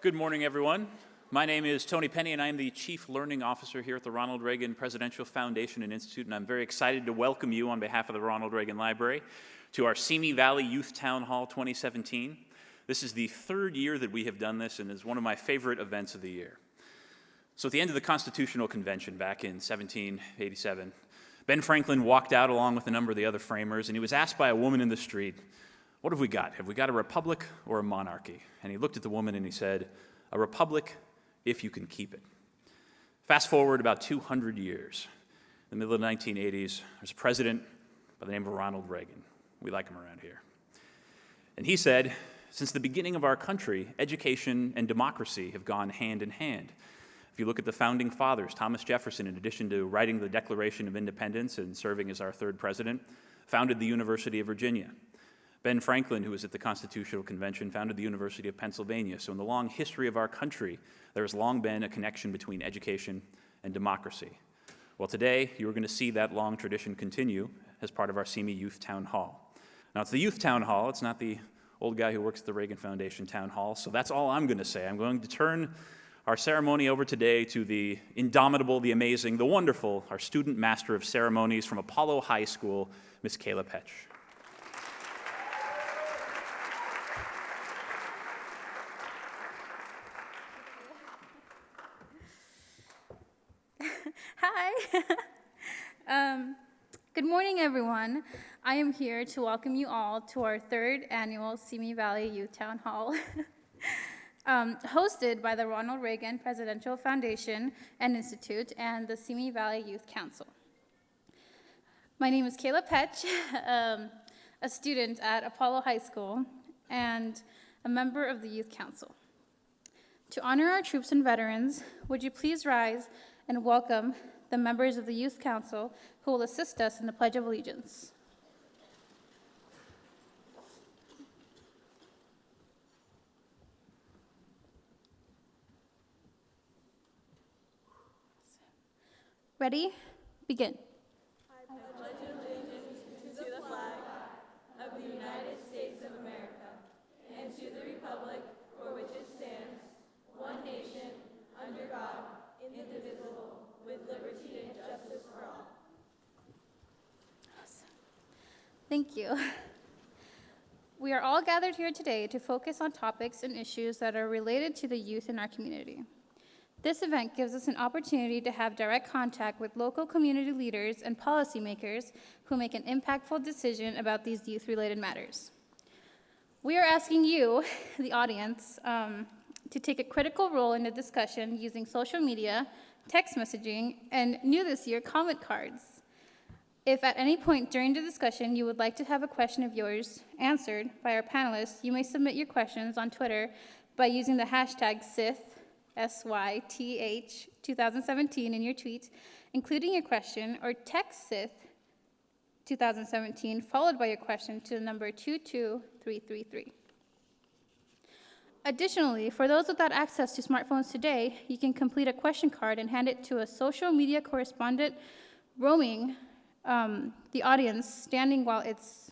Good morning, everyone. My name is Tony Penny, and I am the Chief Learning Officer here at the Ronald Reagan Presidential Foundation and Institute, and I'm very excited to welcome you on behalf of the Ronald Reagan Library to our Simi Valley Youth Town Hall 2017. This is the third year that we have done this, and is one of my favorite events of the year. So at the end of the Constitutional Convention back in 1787, Ben Franklin walked out along with a number of the other framers, and he was asked by a woman in the street, "What have we got? Have we got a republic or a monarchy?" And he looked at the woman and he said, "A republic if you can keep it." Fast forward about 200 years. In the middle of the 1980s, there's a president by the name of Ronald Reagan. We like him around here. And he said, since the beginning of our country, education and democracy have gone hand in hand. If you look at the founding fathers, Thomas Jefferson, in addition to writing the Declaration of Independence and serving as our third president, founded the University of Virginia. Ben Franklin, who was at the Constitutional Convention, founded the University of Pennsylvania. So in the long history of our country, there has long been a connection between education and democracy. Well, today, you are going to see that long tradition continue as part of our Simi Youth Town Hall. Now, it's the Youth Town Hall. It's not the old guy who works at the Reagan Foundation Town Hall. So that's all I'm going to say. I'm going to turn our ceremony over today to the indomitable, the amazing, the wonderful, our student master of ceremonies from Apollo High School, Miss Kayla Petch. Hi. Good morning, everyone. I am here to welcome you all to our third annual Simi Valley Youth Town Hall, hosted by the Ronald Reagan Presidential Foundation and Institute and the Simi Valley Youth Council. My name is Kayla Petch, a student at Apollo High School and a member of the Youth Council. To honor our troops and veterans, would you please rise and welcome the members of the Youth Council who will assist us in the Pledge of Allegiance. Ready? Begin. I pledge allegiance to the flag of the United States of America and to the republic for which it stands, one nation, under God, indivisible, with liberty and justice for all. Awesome. Thank you. We are all gathered here today to focus on topics and issues that are related to the youth in our community. This event gives us an opportunity to have direct contact with local community leaders and policymakers who make an impactful decision about these youth-related matters. We are asking you, the audience, to take a critical role in the discussion using social media, text messaging, and new this year, comment cards. If at any point during the discussion you would like to have a question of yours answered by our panelists, you may submit your questions on Twitter by using the hashtag SYTH, SYTH 2017 in your tweet, including your question, or text SYTH 2017 followed by your question to the number 22333. Additionally, for those without access to smartphones today, you can complete a question card and hand it to a social media correspondent roaming the audience, standing while it's,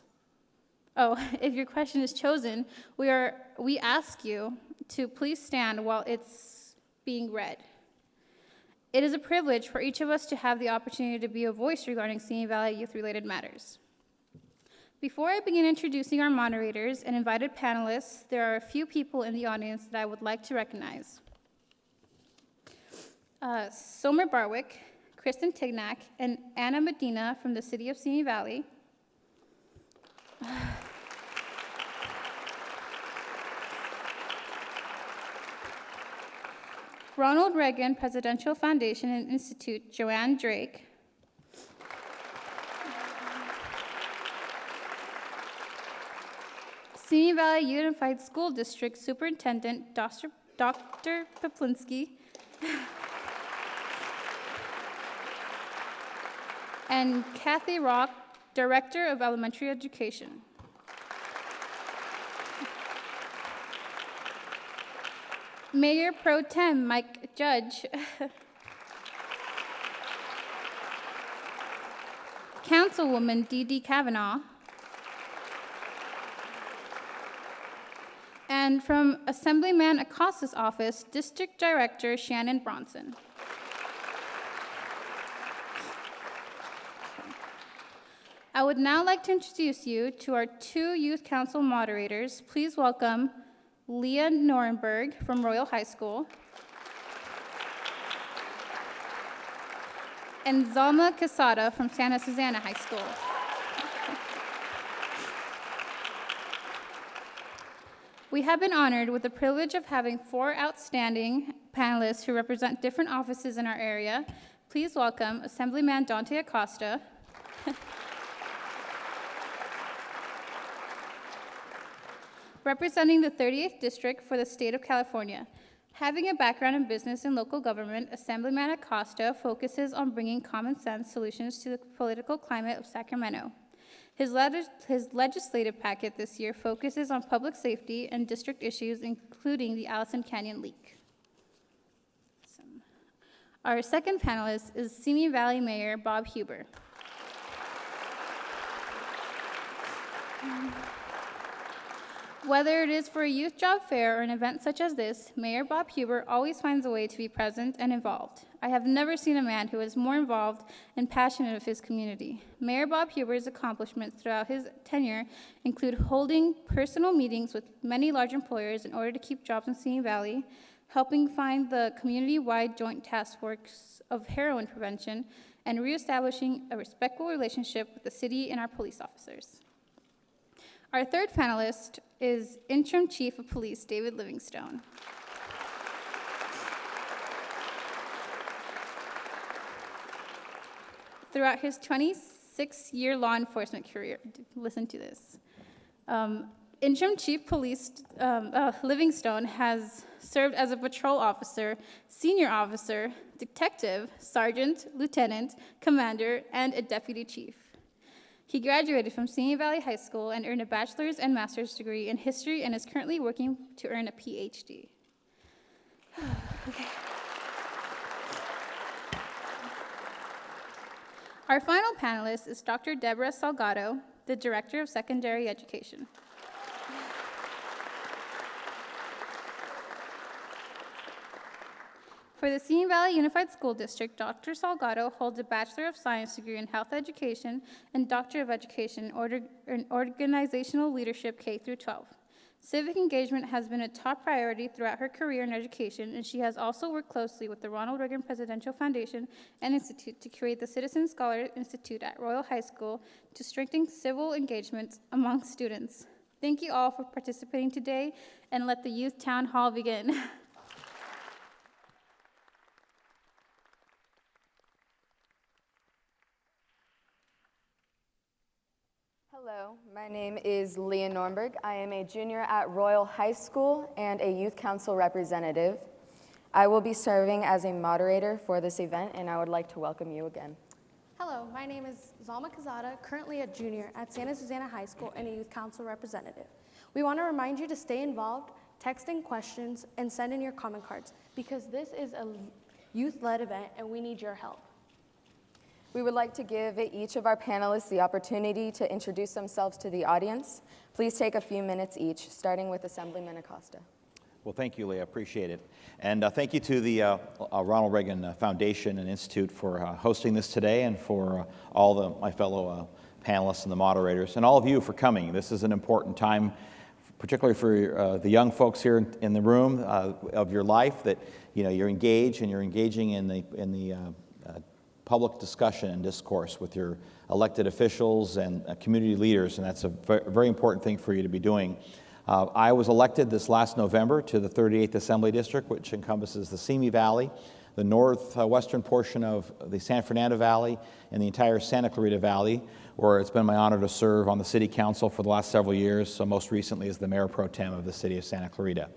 if your question is chosen, we ask you to please stand while it's being read. It is a privilege for each of us to have the opportunity to be a voice regarding Simi Valley youth-related matters. Before I begin introducing our moderators and invited panelists, there are a few people in the audience that I would like to recognize. Somer Barwick, Kristen Tignack, and Anna Medina from the city of Simi Valley. Ronald Reagan Presidential Foundation and Institute, Joanne Drake. Simi Valley Unified School District Superintendent, Dr. Poplinski. And Kathy Rock, Director of Elementary Education. Mayor Pro Tem Mike Judge. Councilwoman Dee Dee Kavanaugh. And from Assemblyman Acosta's office, District Director Shannon Bronson. I would now like to introduce you to our 2 Youth Council moderators. Please welcome Leah Norenberg from Royal High School and Zalma Quesada from Santa Susana High School. We have been honored with the privilege of having 4 outstanding panelists who represent different offices in our area. Please welcome Assemblyman Dante Acosta, representing the 38th District for the state of California. Having a background in business and local government, Assemblyman Acosta focuses on bringing common sense solutions to the political climate of Sacramento. His legislative packet this year focuses on public safety and district issues, including the Allison Canyon leak. Awesome. Our second panelist is Simi Valley Mayor Bob Huber. Whether it is for a youth job fair or an event such as this, Mayor Bob Huber always finds a way to be present and involved. I have never seen a man who is more involved and passionate of his community. Mayor Bob Huber's accomplishments throughout his tenure include holding personal meetings with many large employers in order to keep jobs in Simi Valley, helping find the community-wide joint task force of heroin prevention, and reestablishing a respectful relationship with the city and our police officers. Our third panelist is Interim Chief of Police David Livingstone. Throughout his 26-year law enforcement career, listen to this, Interim Chief Police Livingstone has served as a patrol officer, senior officer, detective, sergeant, lieutenant, commander, and a deputy chief. He graduated from Simi Valley High School and earned a bachelor's and master's degree in history and is currently working to earn a PhD. Okay. Our final panelist is Dr. Deborah Salgado, the Director of Secondary Education. For the Simi Valley Unified School District, Dr. Salgado holds a Bachelor of Science degree in Health Education and Doctor of Education in Organizational Leadership K through 12. Civic engagement has been a top priority throughout her career in education, and she has also worked closely with the Ronald Reagan Presidential Foundation and Institute to create the Citizen Scholar Institute at Royal High School to strengthen civil engagement among students. Thank you all for participating today, and let the Youth Town Hall begin. Hello, my name is Leah Nornberg. I am a junior at Royal High School and a youth council representative. I will be serving as a moderator for this event, and I would like to welcome you again. Hello, my name is Zalma Quesada, currently a junior at Santa Susana High School and a youth council representative. We want to remind you to stay involved, text in questions, and send in your comment cards, because this is a youth-led event and we need your help. We would like to give each of our panelists the opportunity to introduce themselves to the audience. Please take a few minutes each, starting with Assemblyman Acosta. Well, thank you, Leah. I appreciate it. And thank you to the Ronald Reagan Foundation and Institute for hosting this today, and for all my fellow panelists and the moderators, and all of you for coming. This is an important time, particularly for the young folks here in the room of your life, that you're engaged, and you're engaging in the public discussion and discourse with your elected officials and community leaders, and that's a very important thing for you to be doing. I was elected this last November to the 38th Assembly District, which encompasses the Simi Valley, the northwestern portion of the San Fernando Valley, and the entire Santa Clarita Valley, where it's been my honor to serve on the City Council for the last several years, so most recently as the Mayor Pro Tem of the City of Santa Clarita.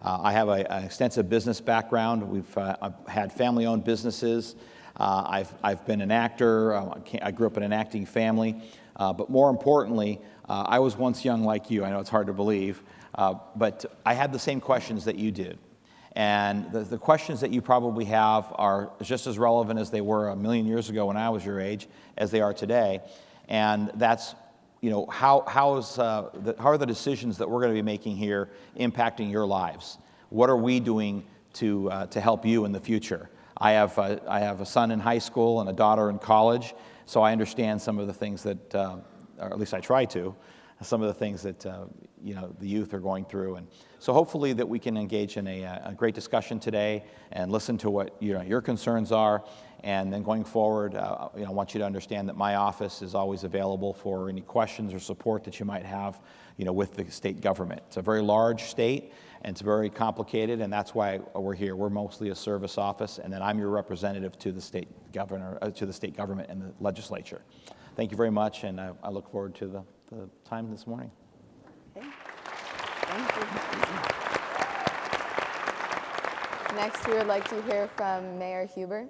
I have an extensive business background. I've had family-owned businesses. I've been an actor. I grew up in an acting family. But more importantly, I was once young like you. I know it's hard to believe. But I had the same questions that you did. And the questions that you probably have are just as relevant as they were a million years ago when I was your age, as they are today. And that's, how are the decisions that we're going to be making here impacting your lives? What are we doing to help you in the future? I have a son in high school and a daughter in college, so I understand some of the things that, or at least I try to, some of the things that the youth are going through. And so hopefully that we can engage in a great discussion today and listen to what your concerns are. And then going forward, I want you to understand that my office is always available for any questions or support that you might have, with the state government. It's a very large state, and it's very complicated, and that's why we're here. We're mostly a service office, and then I'm your representative to the state governor, to the state government and the legislature. Thank you very much, and I look forward to the time this morning. Okay. Thank you. Next, we would like to hear from Mayor Huber.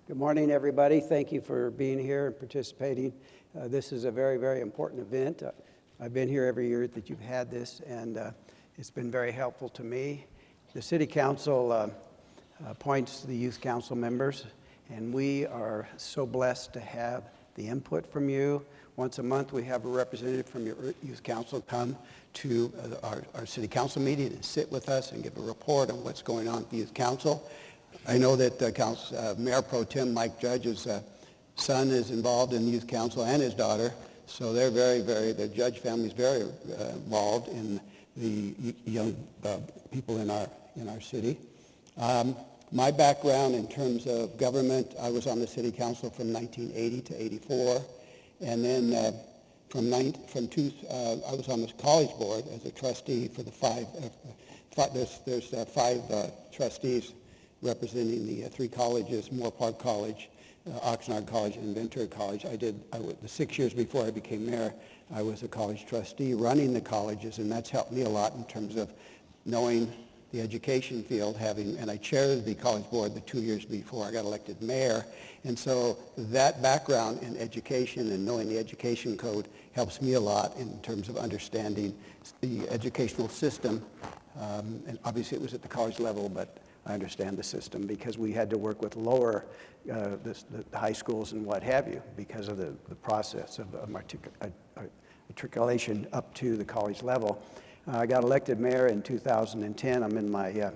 Good morning, everybody. Thank you for being here and participating. This is a very, very important event. I've been here every year that you've had this, and it's been very helpful to me. The City Council appoints the Youth Council members, and we are so blessed to have the input from you. Once a month, we have a representative from your Youth Council come to our City Council meeting and sit with us and give a report on what's going on at the Youth Council. I know that Mayor Pro Tem Mike Judge's son is involved in the Youth Council and his daughter, so they're the Judge family is very involved in the young people in our city. My background in terms of government, I was on the City Council from 1980 to 84, and then I was on the College Board as a trustee for the there's five trustees representing the three colleges: Moore Park College, Oxnard College, and Ventura College. The 6 years before I became mayor, I was a college trustee running the colleges, and that's helped me a lot in terms of knowing the education field, and I chaired the college board the 2 years before I got elected mayor. And so that background in education and knowing the education code helps me a lot in terms of understanding the educational system. And obviously it was at the college level, but I understand the system because we had to work with lower, the high schools and what have you because of the process of matriculation up to the college level. I got elected mayor in 2010. I'm in my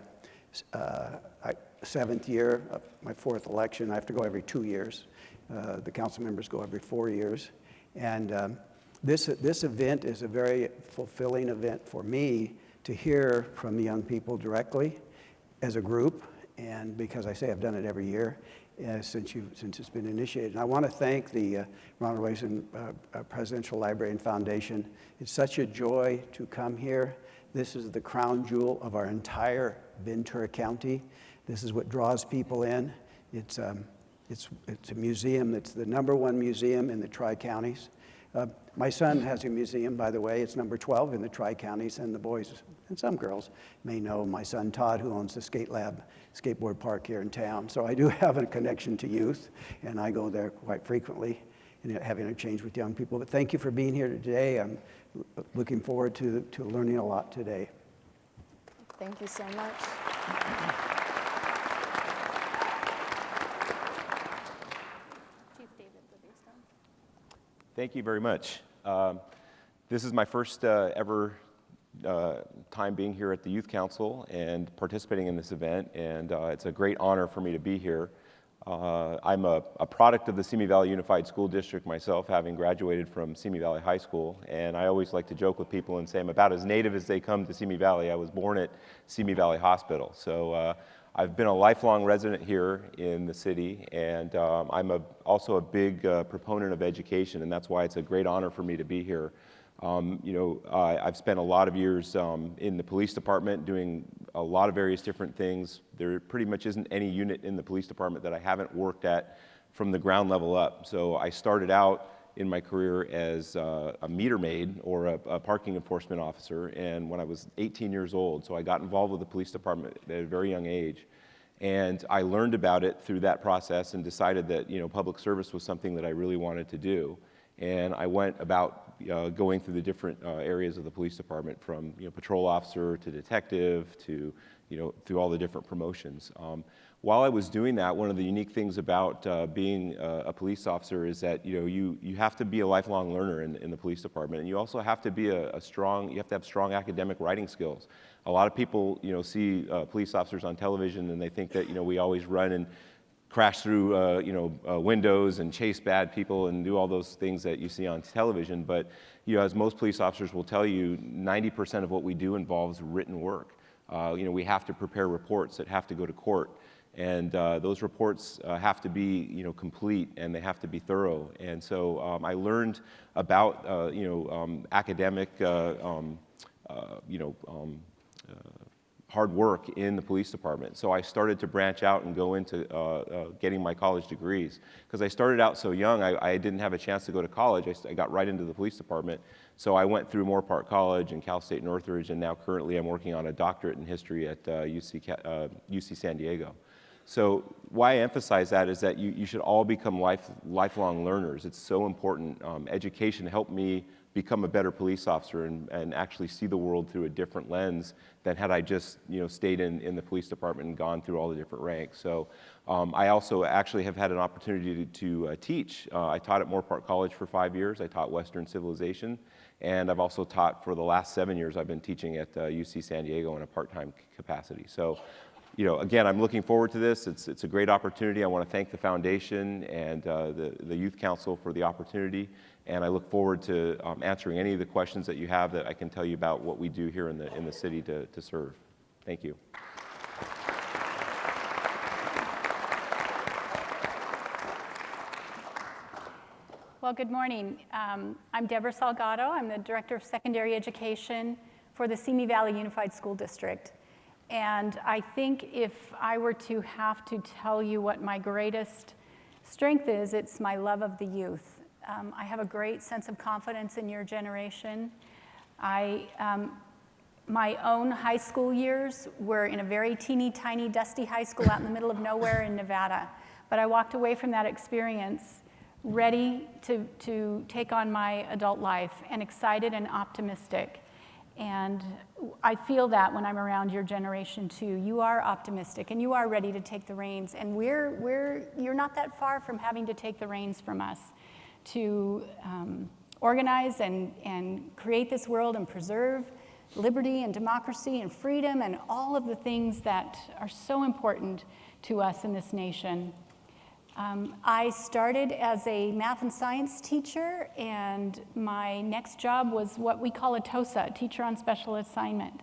seventh year, my fourth election. I have to go every 2 years. The council members go every 4 years. And this event is a very fulfilling event for me to hear from the young people directly as a group, and because I say I've done it every year since it's been initiated. And I want to thank the Ronald Reagan Presidential Library and Foundation. It's such a joy to come here. This is the crown jewel of our entire Ventura County. This is what draws people in. It's a museum. It's the #1 museum in the Tri-Counties. My son has a museum, by the way. It's number 12 in the Tri-Counties, and the boys and some girls may know my son Todd, who owns the Skate Lab skateboard park here in town. So I do have a connection to youth, and I go there quite frequently and having a change with young people. But thank you for being here today. I'm looking forward to learning a lot today. Thank you so much. Thank you very much. This is my first ever time being here at the Youth Council and participating in this event, and it's a great honor for me to be here. I'm a product of the Simi Valley Unified School District myself, having graduated from Simi Valley High School, and I always like to joke with people and say I'm about as native as they come to Simi Valley. I was born at Simi Valley Hospital, so I've been a lifelong resident here in the city, and I'm also a big proponent of education, and that's why it's a great honor for me to be here. I've spent a lot of years in the police department doing a lot of various different things. There pretty much isn't any unit in the police department that I haven't worked at from the ground level up. So I started out in my career as a meter maid or a parking enforcement officer, and when I was 18 years old, so I got involved with the police department at a very young age. And I learned about it through that process and decided that public service was something that I really wanted to do. And I went about going through the different areas of the police department, from patrol officer to detective to through all the different promotions. while I was doing that, one of the unique things about being a police officer is that you have to be a lifelong learner in the police department, and you also have to be you have to have strong academic writing skills. A lot of people see police officers on television and they think that we always run and crash through windows and chase bad people and do all those things that you see on television. But as most police officers will tell you, 90% of what we do involves written work. We have to prepare reports that have to go to court. And those reports have to be, complete, and they have to be thorough. And so I learned about, academic, hard work in the police department. So I started to branch out and go into getting my college degrees. Because I started out so young, I didn't have a chance to go to college. I got right into the police department. So I went through Moorpark College and Cal State Northridge, and now currently I'm working on a doctorate in history at UC San Diego. So why I emphasize that is that you should all become lifelong learners. It's so important. Education helped me become a better police officer and actually see the world through a different lens than had I just stayed in the police department and gone through all the different ranks. So I also actually have had an opportunity to teach. I taught at Moorpark College for 5 years. I taught Western Civilization, and I've also taught for the last 7 years. I've been teaching at UC San Diego in a part-time capacity. So again, I'm looking forward to this. It's a great opportunity. I want to thank the foundation and the Youth Council for the opportunity, and I look forward to answering any of the questions that you have that I can tell you about what we do here in the city to serve. Thank you. Well, good morning. I'm Deborah Salgado. I'm the Director of Secondary Education for the Simi Valley Unified School District. And I think if I were to have to tell you what my greatest strength is, it's my love of the youth. I have a great sense of confidence in your generation. My own high school years were in a very teeny tiny dusty high school out in the middle of nowhere in Nevada. But I walked away from that experience ready to take on my adult life and excited and optimistic. And I feel that when I'm around your generation too. You are optimistic and you are ready to take the reins. And you're not that far from having to take the reins from us to organize and create this world and preserve liberty and democracy and freedom and all of the things that are so important to us in this nation. I started as a math and science teacher, and my next job was what we call a TOSA, Teacher on Special Assignment.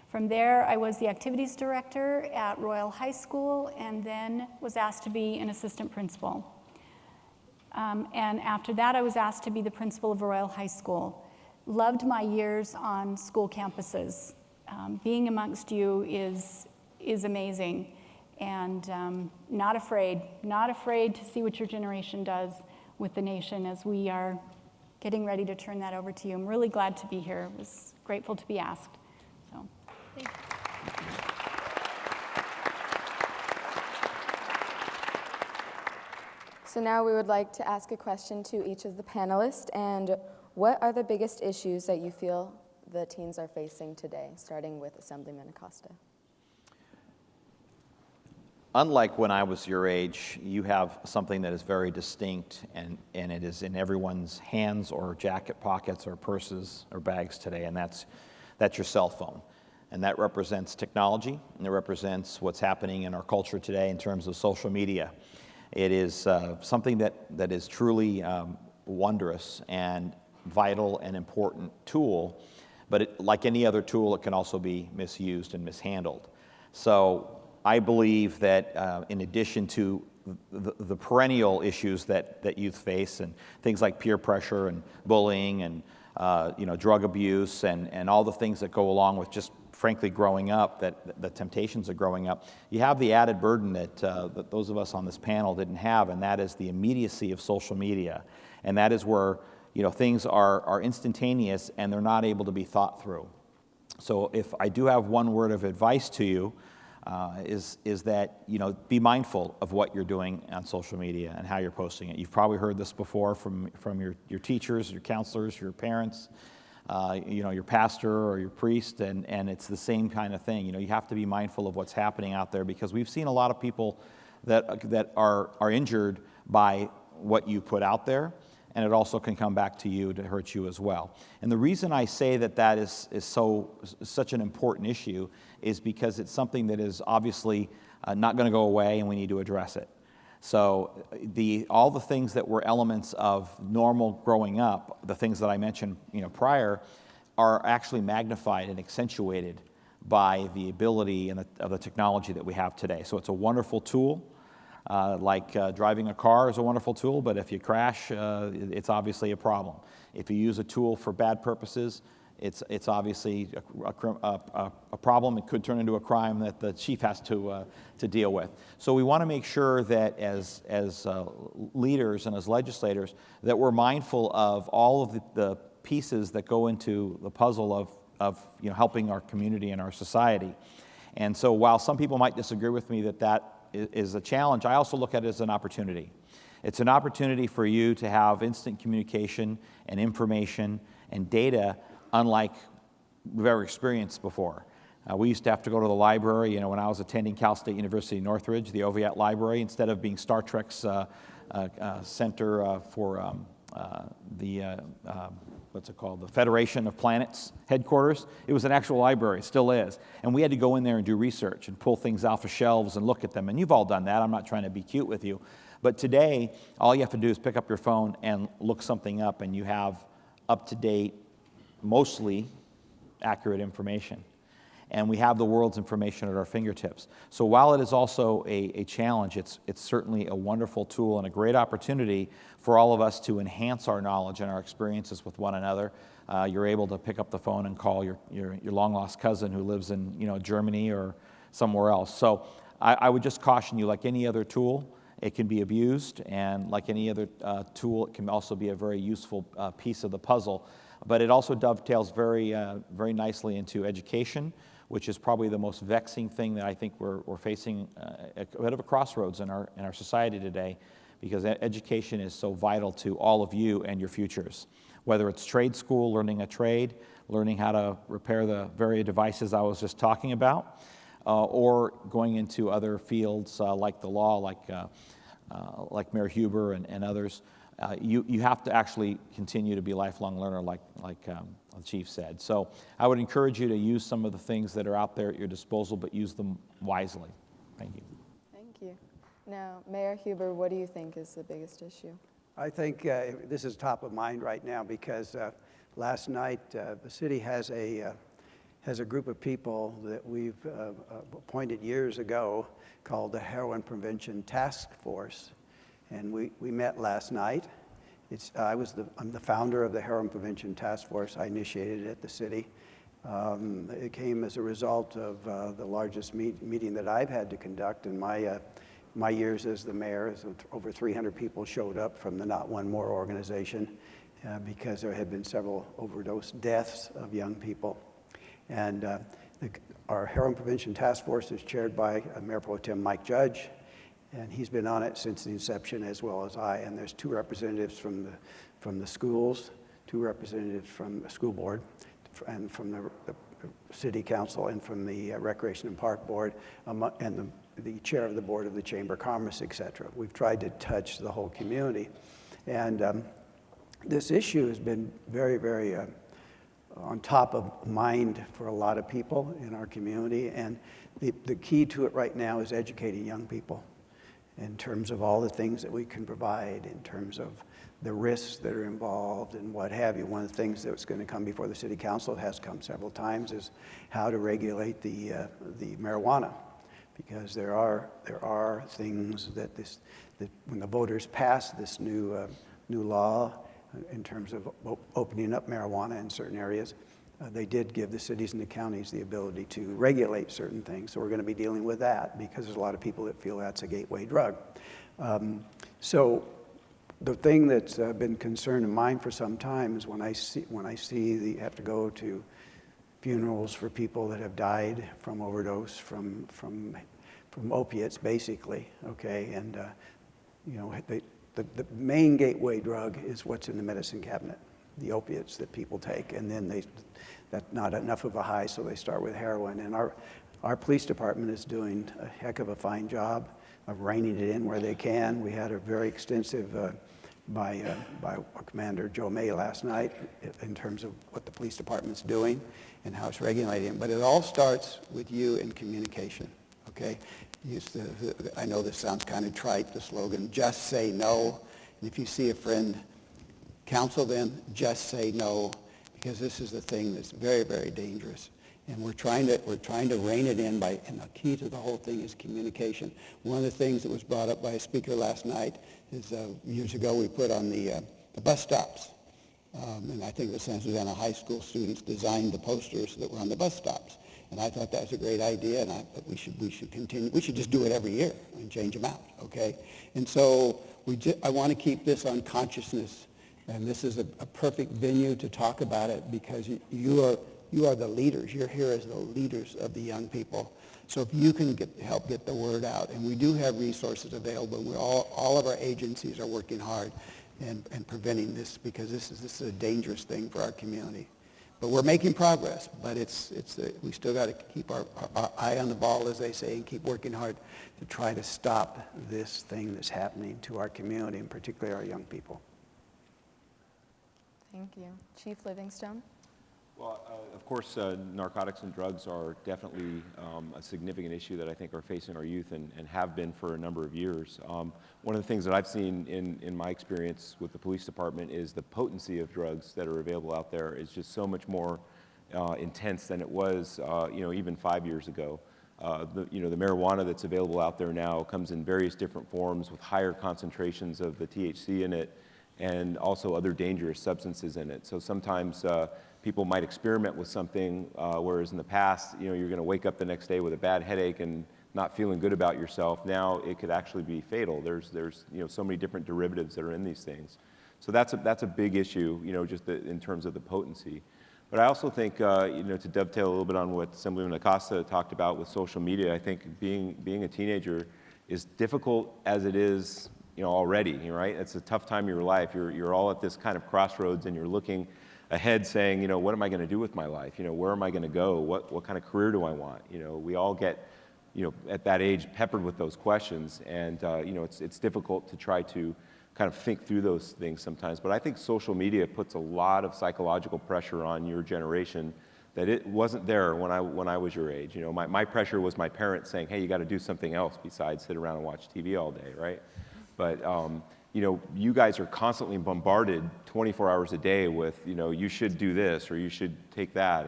From there, I was the activities director at Royal High School, and then was asked to be an assistant principal. And after that, I was asked to be the principal of Royal High School. Loved my years on school campuses. Being amongst you is amazing. And not afraid to see what your generation does with the nation as we are getting ready to turn that over to you. I'm really glad to be here. I was grateful to be asked. So, thank you. So now we would like to ask a question to each of the panelists. And what are the biggest issues that you feel the teens are facing today, starting with Assemblyman Acosta? Unlike when I was your age, you have something that is very distinct, and it is in everyone's hands or jacket pockets or purses or bags today, and that's your cell phone. And that represents technology, and it represents what's happening in our culture today in terms of social media. It is something that is truly wondrous and vital and important tool, but like any other tool, it can also be misused and mishandled. So I believe that in addition to the perennial issues that youth face, and things like peer pressure and bullying and drug abuse and all the things that go along with just frankly growing up, that the temptations of growing up, you have the added burden that those of us on this panel didn't have, and that is the immediacy of social media. And that is where things are instantaneous and they're not able to be thought through. So if I do have one word of advice to you, is that be mindful of what you're doing on social media and how you're posting it. You've probably heard this before from your teachers, your counselors, your parents. your pastor or your priest, and it's the same kind of thing. You have to be mindful of what's happening out there, because we've seen a lot of people that are injured by what you put out there, and it also can come back to you to hurt you as well. And the reason I say that is such an important issue is because it's something that is obviously not going to go away, and we need to address it. So all the things that were elements of normal growing up, the things that I mentioned prior, are actually magnified and accentuated by the ability of the technology that we have today. So it's a wonderful tool. Driving a car is a wonderful tool, but if you crash, it's obviously a problem. If you use a tool for bad purposes, it's obviously a problem. It could turn into a crime that the chief has to deal with. So we want to make sure that as leaders and as legislators, that we're mindful of all of the pieces that go into the puzzle of helping our community and our society. And so while some people might disagree with me that is a challenge, I also look at it as an opportunity. It's an opportunity for you to have instant communication and information and data unlike we've ever experienced before. We used to have to go to the library. When I was attending Cal State University Northridge, the Oviatt Library, instead of being Star Trek's center for what's it called, the Federation of Planets headquarters, it was an actual library, it still is. And we had to go in there and do research and pull things off of shelves and look at them. And you've all done that. I'm not trying to be cute with you. But today, all you have to do is pick up your phone and look something up, and you have up-to-date, mostly accurate information. And we have the world's information at our fingertips. So while it is also a challenge, it's certainly a wonderful tool and a great opportunity for all of us to enhance our knowledge and our experiences with one another. You're able to pick up the phone and call your long-lost cousin who lives in Germany or somewhere else. So I would just caution you, like any other tool, it can be abused, and like any other tool, it can also be a very useful piece of the puzzle. But it also dovetails very nicely into education, which is probably the most vexing thing that I think we're facing a bit of a crossroads in our society today, because education is so vital to all of you and your futures. Whether it's trade school, learning a trade, learning how to repair the very devices I was just talking about, or going into other fields like the law, like Mayor Huber and others. You have to actually continue to be a lifelong learner, like the chief said. So I would encourage you to use some of the things that are out there at your disposal, but use them wisely. Thank you. Thank you. Now, Mayor Huber, what do you think is the biggest issue? I think this is top of mind right now because last night the city has a group of people that we've appointed years ago called the Heroin Prevention Task Force. And we met last night. I'm the founder of the Heroin Prevention Task Force. I initiated it at the city. It came as a result of the largest meeting that I've had to conduct in my years as the mayor. Over 300 people showed up from the Not One More organization because there had been several overdose deaths of young people. And our Heroin Prevention Task Force is chaired by Mayor Pro Tem Mike Judge. And he's been on it since the inception, as well as I. And there's 2 representatives from the schools, 2 representatives from the school board, and from the city council, and from the Recreation and Park Board, and the chair of the board of the Chamber of Commerce, et cetera. We've tried to touch the whole community. And this issue has been very, very on top of mind for a lot of people in our community. And the key to it right now is educating young people in terms of all the things that we can provide, in terms of the risks that are involved and what have you. One of the things that's going to come before the city council, has come several times, is how to regulate the marijuana, because there are things that when the voters passed this new law in terms of opening up marijuana in certain areas, they did give the cities and the counties the ability to regulate certain things. So we're going to be dealing with that, because there's a lot of people that feel that's a gateway drug. So the thing that's been concern of mine for some time is when I see have to go to funerals for people that have died from overdose, from opiates, basically. Okay, and the main gateway drug is what's in the medicine cabinet. the opiates that people take, and then that's not enough of a high, so they start with heroin. And our police department is doing a heck of a fine job of reining it in where they can. We had a very extensive by Commander Joe May last night in terms of what the police department's doing and how it's regulating. But it all starts with you in communication, okay? I know this sounds kind of trite, the slogan, just say no. And if you see a friend, counsel them, just say no, because this is the thing that's very, very dangerous. And we're trying to rein it in and the key to the whole thing is communication. One of the things that was brought up by a speaker last night is years ago we put on the bus stops. And I think the San Susana High School students designed the posters that were on the bus stops. And I thought that was a great idea, and but we should continue. We should just do it every year and change them out, okay? And so I want to keep this on consciousness, and this is a perfect venue to talk about it because you are the leaders. You're here as the leaders of the young people. So if you can help get the word out, and we do have resources available, and all of our agencies are working hard and preventing this because this is a dangerous thing for our community. But we're making progress, but we still got to keep our eye on the ball, as they say, and keep working hard to try to stop this thing that's happening to our community, and particularly our young people. Thank you. Chief Livingstone? Well, of course, narcotics and drugs are definitely a significant issue that I think are facing our youth and have been for a number of years. One of the things that I've seen in my experience with the police department is the potency of drugs that are available out there is just so much more intense than it was, even 5 years ago. The marijuana that's available out there now comes in various different forms with higher concentrations of the THC in it and also other dangerous substances in it. So sometimes people might experiment with something, whereas in the past, you're going to wake up the next day with a bad headache and not feeling good about yourself. Now it could actually be fatal. There's so many different derivatives that are in these things. So that's a big issue, just in terms of the potency. But I also think, to dovetail a little bit on what Assemblyman Acosta talked about with social media, I think being a teenager is difficult as it is, already, right? It's a tough time in your life. You're all at this kind of crossroads and you're looking ahead saying, what am I going to do with my life? Where am I going to go? What kind of career do I want? We all get, at that age peppered with those questions, and it's difficult to try to kind of think through those things sometimes. But I think social media puts a lot of psychological pressure on your generation that it wasn't there when I was your age. My pressure was my parents saying, hey, you got to do something else besides sit around and watch TV all day, right? But you guys are constantly bombarded 24 hours a day with, you should do this or you should take that.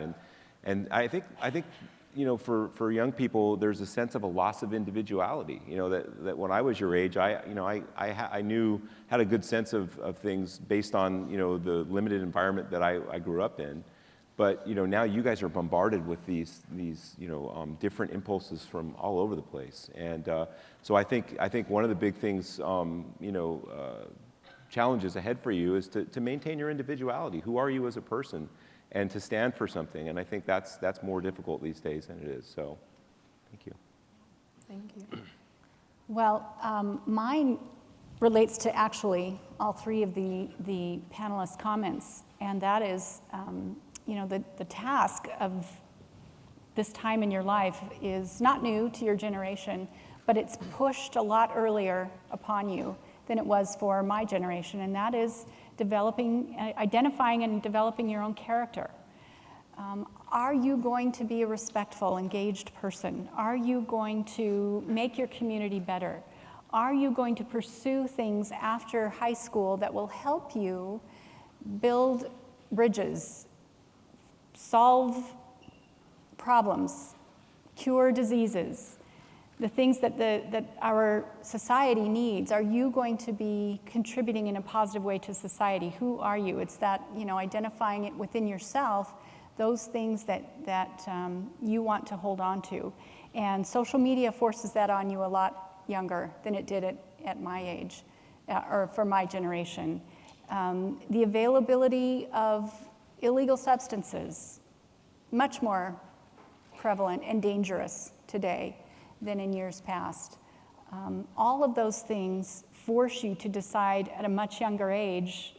And I think for young people, there's a sense of a loss of individuality. That when I was your age, I had a good sense of things based on, the limited environment that I grew up in. But, now you guys are bombarded with these different impulses from all over the place. And so I think one of the big things, challenges ahead for you is to maintain your individuality. Who are you as a person? And to stand for something. And I think that's more difficult these days than it is. So, thank you. Thank you. Well, mine relates to actually all three of the panelists' comments, and that is, the task of this time in your life is not new to your generation, but it's pushed a lot earlier upon you than it was for my generation, and that is identifying and developing your own character. Are you going to be a respectful, engaged person? Are you going to make your community better? Are you going to pursue things after high school that will help you build bridges, solve problems, cure diseases, the things that our society needs? Are you going to be contributing in a positive way to society? Who are you? It's that, identifying it within yourself, those things that you want to hold on to. And social media forces that on you a lot younger than it did at my age, or for my generation. The availability of illegal substances, much more prevalent and dangerous today than in years past. All of those things force you to decide at a much younger age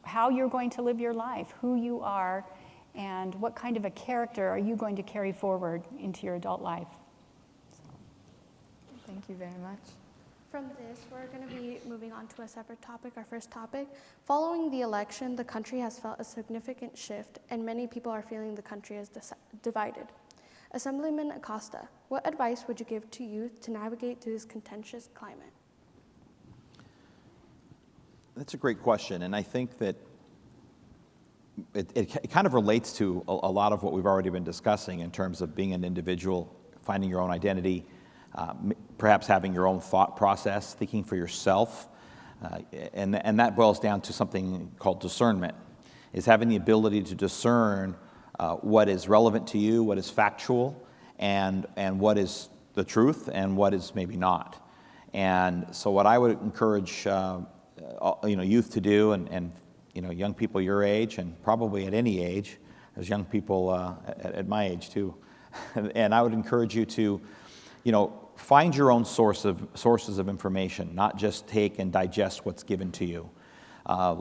how you're going to live your life, who you are, and what kind of a character are you going to carry forward into your adult life. Thank you very much. From this, we're going to be moving on to a separate topic, our first topic. Following the election, the country has felt a significant shift, and many people are feeling the country is divided. Assemblyman Acosta, what advice would you give to youth to navigate through this contentious climate? That's a great question, and I think that it kind of relates to a lot of what we've already been discussing in terms of being an individual, finding your own identity, perhaps having your own thought process, thinking for yourself, and that boils down to something called discernment, is having the ability to discern what is relevant to you, what is factual, and what is the truth, and what is maybe not. And so what I would encourage youth to do, and young people your age, and probably at any age, there's young people at my age too, and I would encourage you to, find your own sources of information, not just take and digest what's given to you.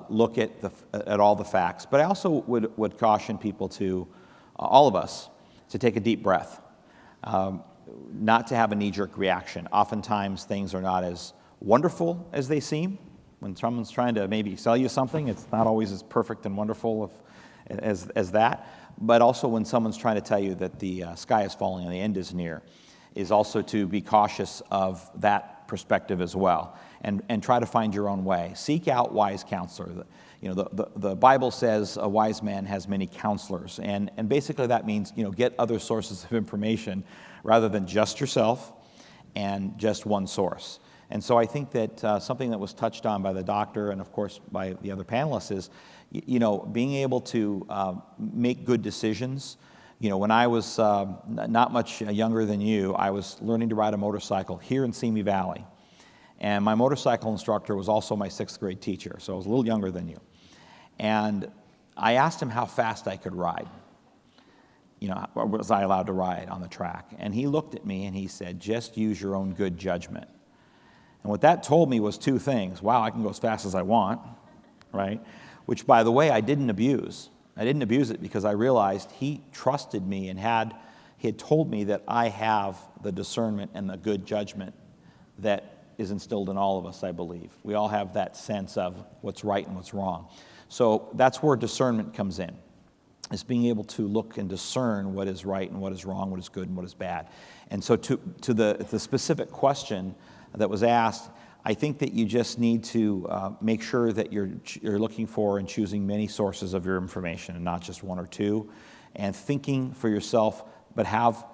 Look at all the facts. But I also would caution people to, all of us, to take a deep breath, not to have a knee-jerk reaction. Oftentimes things are not as wonderful as they seem. When someone's trying to maybe sell you something, it's not always as perfect and wonderful as that. But also when someone's trying to tell you that the sky is falling and the end is near, is also to be cautious of that perspective as well, and try to find your own way. Seek out wise counselor. The Bible says a wise man has many counselors, and basically that means get other sources of information rather than just yourself and just one source. And so I think that something that was touched on by the doctor and of course by the other panelists is being able to make good decisions. When I was not much younger than you, I was learning to ride a motorcycle here in Simi Valley. And my motorcycle instructor was also my 6th grade teacher, so I was a little younger than you. And I asked him how fast I could ride. Was I allowed to ride on the track? And he looked at me and he said, just use your own good judgment. And what that told me was 2 things. Wow, I can go as fast as I want, right? Which, by the way, I didn't abuse. I didn't abuse it because I realized he trusted me and he had told me that I have the discernment and the good judgment that is instilled in all of us, I believe. We all have that sense of what's right and what's wrong. So that's where discernment comes in, is being able to look and discern what is right and what is wrong, what is good and what is bad. And so to the specific question that was asked, I think that you just need to make sure that you're looking for and choosing many sources of your information and not just 1 or 2, and thinking for yourself, but have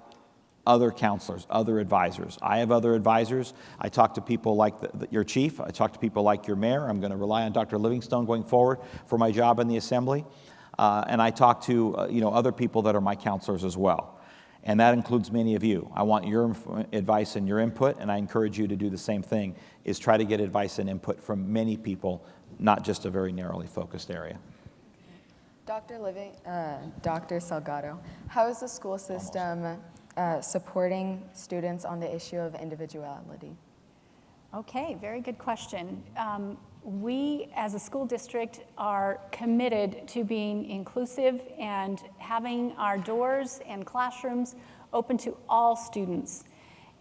other counselors, other advisors. I have other advisors. I talk to people like your chief. I talk to people like your mayor. I'm going to rely on Dr. Livingstone going forward for my job in the assembly. And I talk to other people that are my counselors as well. And that includes many of you. I want your advice and your input, and I encourage you to do the same thing, is try to get advice and input from many people, not just a very narrowly focused area. Dr. Salgado, how is the school system supporting students on the issue of individuality? Okay, very good question. We, as a school district, are committed to being inclusive and having our doors and classrooms open to all students.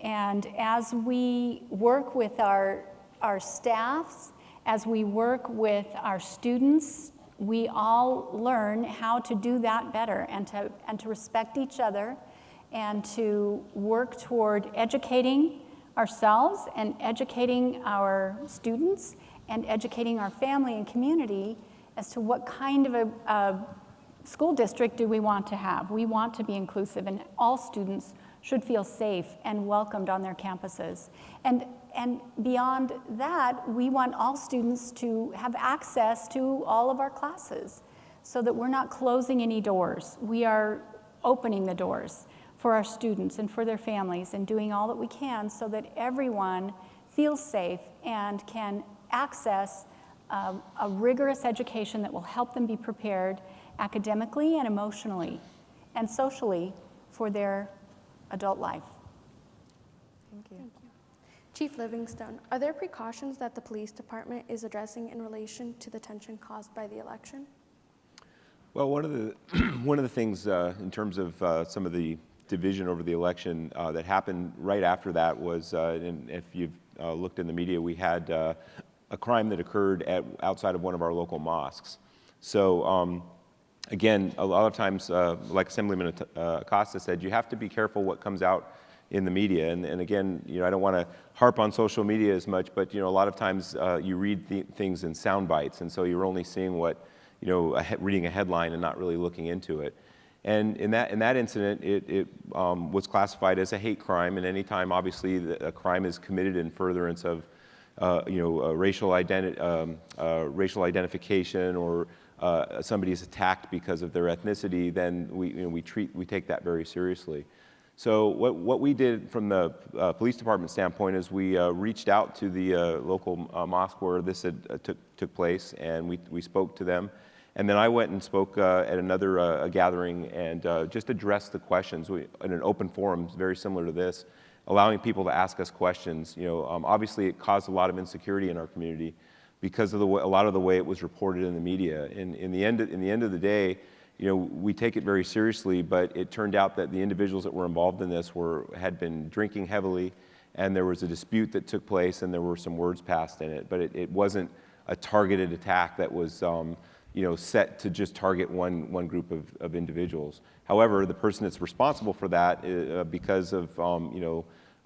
And as we work with our staffs, as we work with our students, we all learn how to do that better and to respect each other and to work toward educating ourselves and educating our students and educating our family and community as to what kind of a school district do we want to have. We want to be inclusive, and all students should feel safe and welcomed on their campuses. And beyond that, we want all students to have access to all of our classes so that we're not closing any doors. We are opening the doors for our students and for their families and doing all that we can so that everyone feels safe and can access a rigorous education that will help them be prepared academically and emotionally and socially for their adult life. Thank you. Chief Livingstone, are there precautions that the police department is addressing in relation to the tension caused by the election? Well, one of the one of the things in terms of some of the division over the election that happened right after that was, and if you've looked in the media, we had a crime that occurred outside of one of our local mosques. So again, a lot of times, like Assemblyman Acosta said, you have to be careful what comes out in the media. And again, I don't want to harp on social media as much, but a lot of times you read things in sound bites, and so you're only seeing what, reading a headline and not really looking into it. And in that incident, it was classified as a hate crime, and anytime, obviously, a crime is committed in furtherance of, racial identification, or somebody is attacked because of their ethnicity, then we take that very seriously. So what we did from the police department standpoint is we reached out to the local mosque where this took place, and we spoke to them. And then I went and spoke at another gathering and just addressed the questions in an open forum, very similar to this, allowing people to ask us questions. Obviously it caused a lot of insecurity in our community because of a lot of the way it was reported in the media. In the end of the day, we take it very seriously, but it turned out that the individuals that were involved in this had been drinking heavily, and there was a dispute that took place, and there were some words passed in it, but it wasn't a targeted attack that was set to just target one group of individuals. However, the person that's responsible for that, because of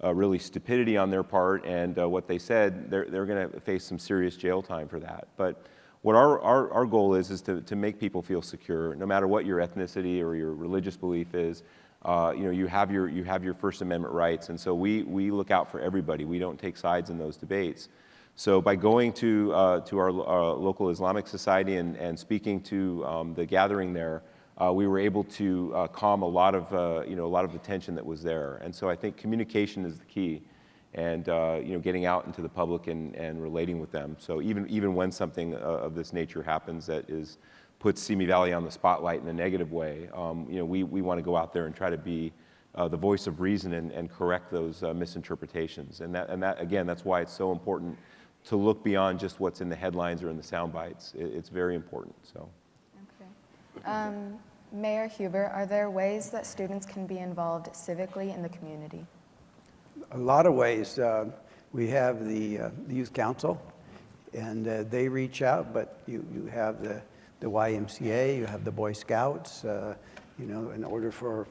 really stupidity on their part and what they said, they're going to face some serious jail time for that. But what our goal is to make people feel secure, no matter what your ethnicity or your religious belief is. You have your First Amendment rights, and so we look out for everybody. We don't take sides in those debates. So by going to our local Islamic society and speaking to the gathering there, we were able to calm a lot of the tension that was there. And so I think communication is the key, and getting out into the public and relating with them. So even when something of this nature happens that puts Simi Valley on the spotlight in a negative way, we want to go out there and try to be the voice of reason and correct those misinterpretations. And that again, that's why it's so important to look beyond just what's in the headlines or in the sound bites. It's very important. So. Okay. Mayor Huber, are there ways that students can be involved civically in the community? A lot of ways. We have the youth council, and they reach out, but you have the YMCA, you have the Boy Scouts. In order for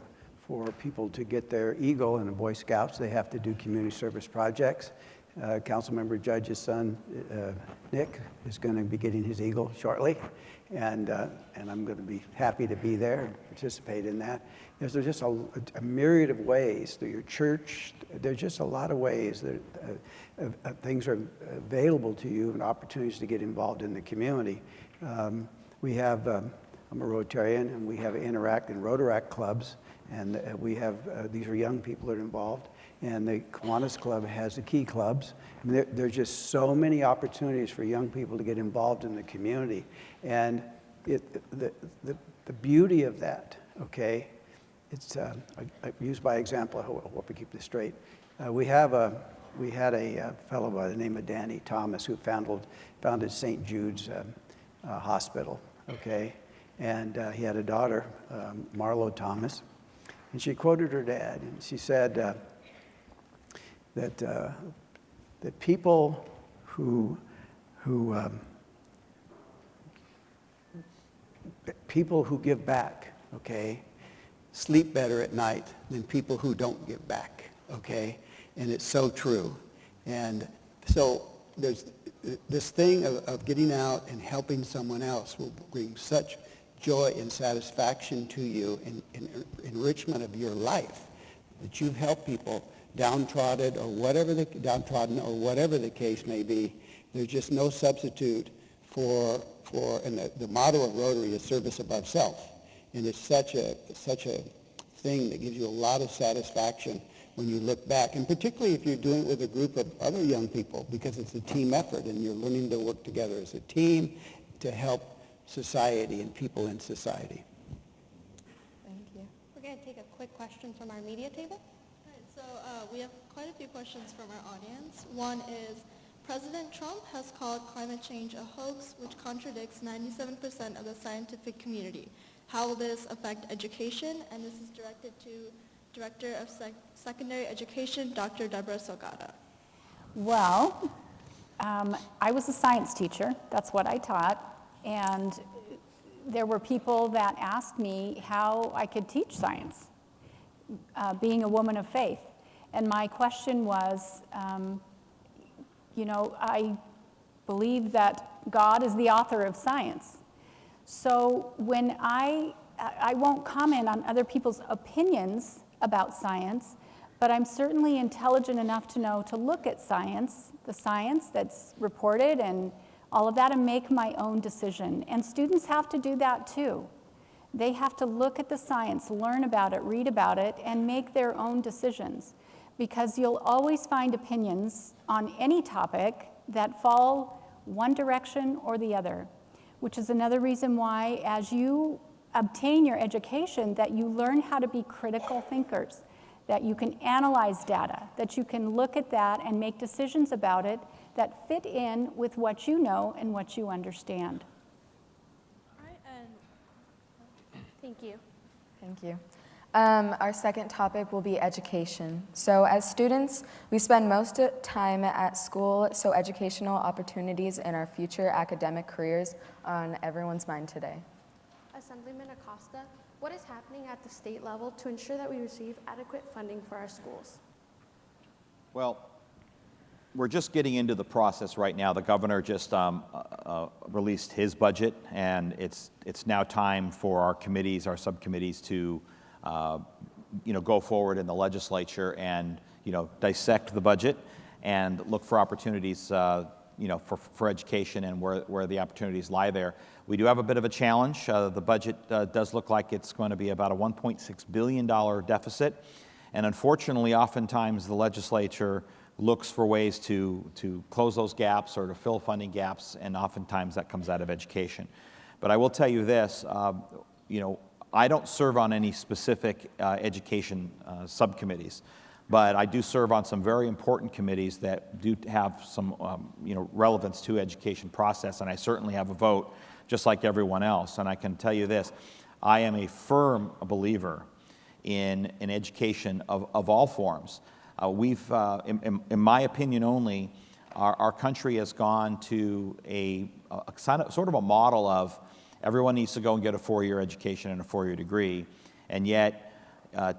people to get their eagle in the Boy Scouts, they have to do community service projects. Councilmember Judge's son, Nick, is going to be getting his eagle shortly, and I'm going to be happy to be there and participate in that. There's just a myriad of ways through your church. There's just a lot of ways that things are available to you and opportunities to get involved in the community. We have, I'm a Rotarian, and we have Interact and Rotaract clubs, and we have, these are young people that are involved. And the Kiwanis Club has the Key Clubs. I mean, there's just so many opportunities for young people to get involved in the community. And the beauty of that, okay, it's I use by example. I hope I keep this straight. We had a fellow by the name of Danny Thomas who founded St. Jude's Hospital, okay? And he had a daughter, Marlo Thomas, and she quoted her dad, and she said, that people who give back, okay, sleep better at night than people who don't give back, okay? And it's so true. And so there's this thing of getting out and helping someone else will bring such joy and satisfaction to you in enrichment of your life, that you've helped people downtrodden or whatever the case may be. There's just no substitute for and the motto of Rotary is service above self, and it's such a thing that gives you a lot of satisfaction when you look back, and particularly if you're doing it with a group of other young people, because it's a team effort and you're learning to work together as a team to help society and people in society. Thank you. We're going to take a quick question from our media table. So We have quite a few questions from our audience. One is, President Trump has called climate change a hoax, which contradicts 97% of the scientific community. How will this affect education? And this is directed to Director of Secondary Education, Dr. Deborah Salgado. Well, I was a science teacher. That's what I taught. And there were people that asked me how I could teach science, being a woman of faith. And my question was, I believe that God is the author of science. So when I won't comment on other people's opinions about science, but I'm certainly intelligent enough to know to look at science, the science that's reported and all of that, and make my own decision. And students have to do that too. They have to look at the science, learn about it, read about it, and make their own decisions. Because you'll always find opinions on any topic that fall one direction or the other, which is another reason why, as you obtain your education, that you learn how to be critical thinkers, that you can analyze data, that you can look at that and make decisions about it that fit in with what you know and what you understand. All right, and thank you. Thank you. Our second topic will be education. So as students, we spend most of the time at school, so educational opportunities in our future academic careers are on everyone's mind today. Assemblyman Acosta, what is happening at the state level to ensure that we receive adequate funding for our schools? Well, we're just getting into the process right now. The governor just released his budget, and it's now time for our committees, our subcommittees, to go forward in the legislature and dissect the budget and look for opportunities for education and where the opportunities lie there. We do have a bit of a challenge. The budget does look like it's going to be about a $1.6 billion deficit, and unfortunately, oftentimes the legislature looks for ways to close those gaps or to fill funding gaps, and oftentimes that comes out of education. But I will tell you this, I don't serve on any specific education subcommittees, but I do serve on some very important committees that do have some relevance to education process, and I certainly have a vote just like everyone else. And I can tell you this, I am a firm believer in education of all forms. We've, in my opinion only, our country has gone to a sort of a model of everyone needs to go and get a 4-year education and a 4-year degree, and yet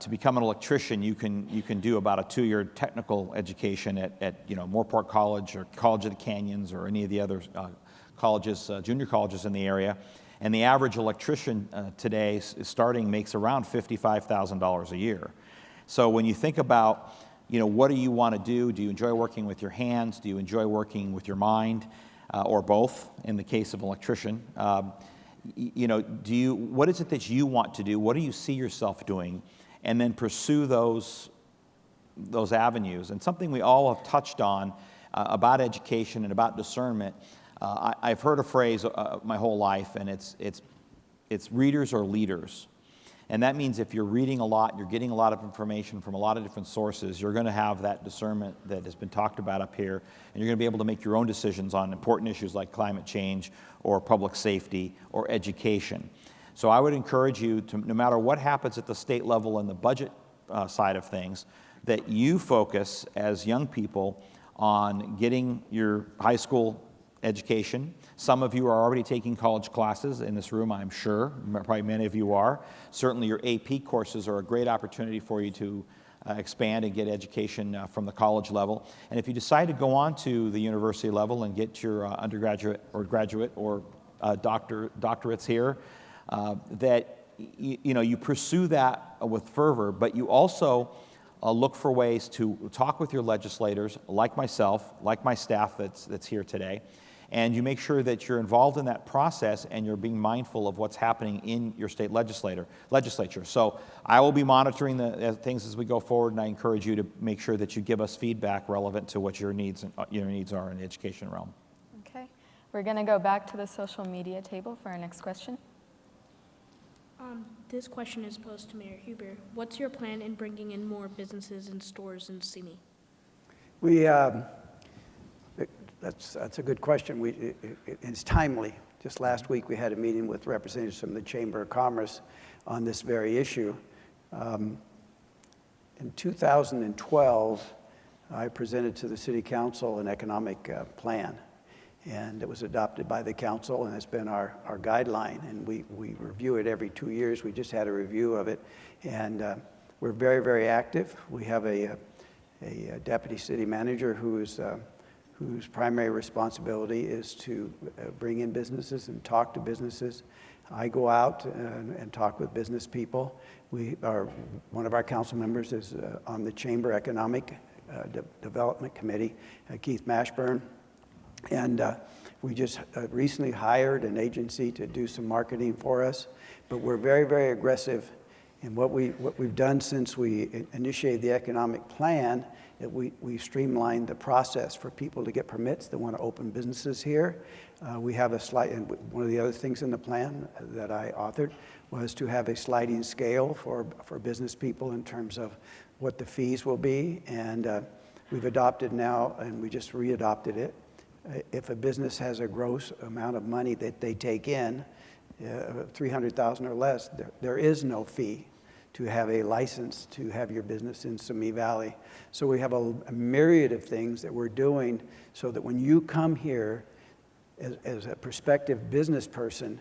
to become an electrician, you can do about a 2-year technical education at Moorpark College or College of the Canyons or any of the other colleges, junior colleges in the area. And the average electrician today starting makes around $55,000 a year. So when you think about what do you want to do? Do you enjoy working with your hands? Do you enjoy working with your mind, or both? In the case of an electrician, what is it that you want to do? What do you see yourself doing? And then pursue those avenues. And something we all have touched on about education and about discernment. I've heard a phrase my whole life, and it's readers or leaders. And that means if you're reading a lot, you're getting a lot of information from a lot of different sources, you're going to have that discernment that has been talked about up here, and you're going to be able to make your own decisions on important issues like climate change or public safety or education. So I would encourage you to, no matter what happens at the state level and the budget side of things, that you focus as young people on getting your high school education. Some of you are already taking college classes in this room, I'm sure. Probably many of you are. Certainly your AP courses are a great opportunity for you to expand and get education from the college level. And if you decide to go on to the university level and get your undergraduate or graduate or doctorates here, that you pursue that with fervor, but you also look for ways to talk with your legislators, like myself, like my staff that's here today, and you make sure that you're involved in that process and you're being mindful of what's happening in your state legislature. So I will be monitoring the things as we go forward, and I encourage you to make sure that you give us feedback relevant to what your needs are in the education realm. Okay, we're going to go back to the social media table for our next question. This question is posed to Mayor Huber. What's your plan in bringing in more businesses and stores in Simi? That's a good question. It's timely. Just last week, we had a meeting with representatives from the Chamber of Commerce on this very issue. In 2012, I presented to the City Council an economic plan, and it was adopted by the council, and it's been our guideline, and we review it every 2 years. We just had a review of it, and we're very, very active. We have a deputy city manager whose primary responsibility is to bring in businesses and talk to businesses. I go out and talk with business people. One of our council members is on the Chamber Economic Development Committee, Keith Mashburn. And we just recently hired an agency to do some marketing for us. But we're very, very aggressive. And what we've done since we initiated the economic plan, we streamlined the process for people to get permits that want to open businesses here. We have and one of the other things in the plan that I authored was to have a sliding scale for business people in terms of what the fees will be. And we've adopted now, and we just re-adopted it. If a business has a gross amount of money that they take in, $300,000 or less, there is no fee to have a license to have your business in Simi Valley. So we have a myriad of things that we're doing so that when you come here as a prospective business person,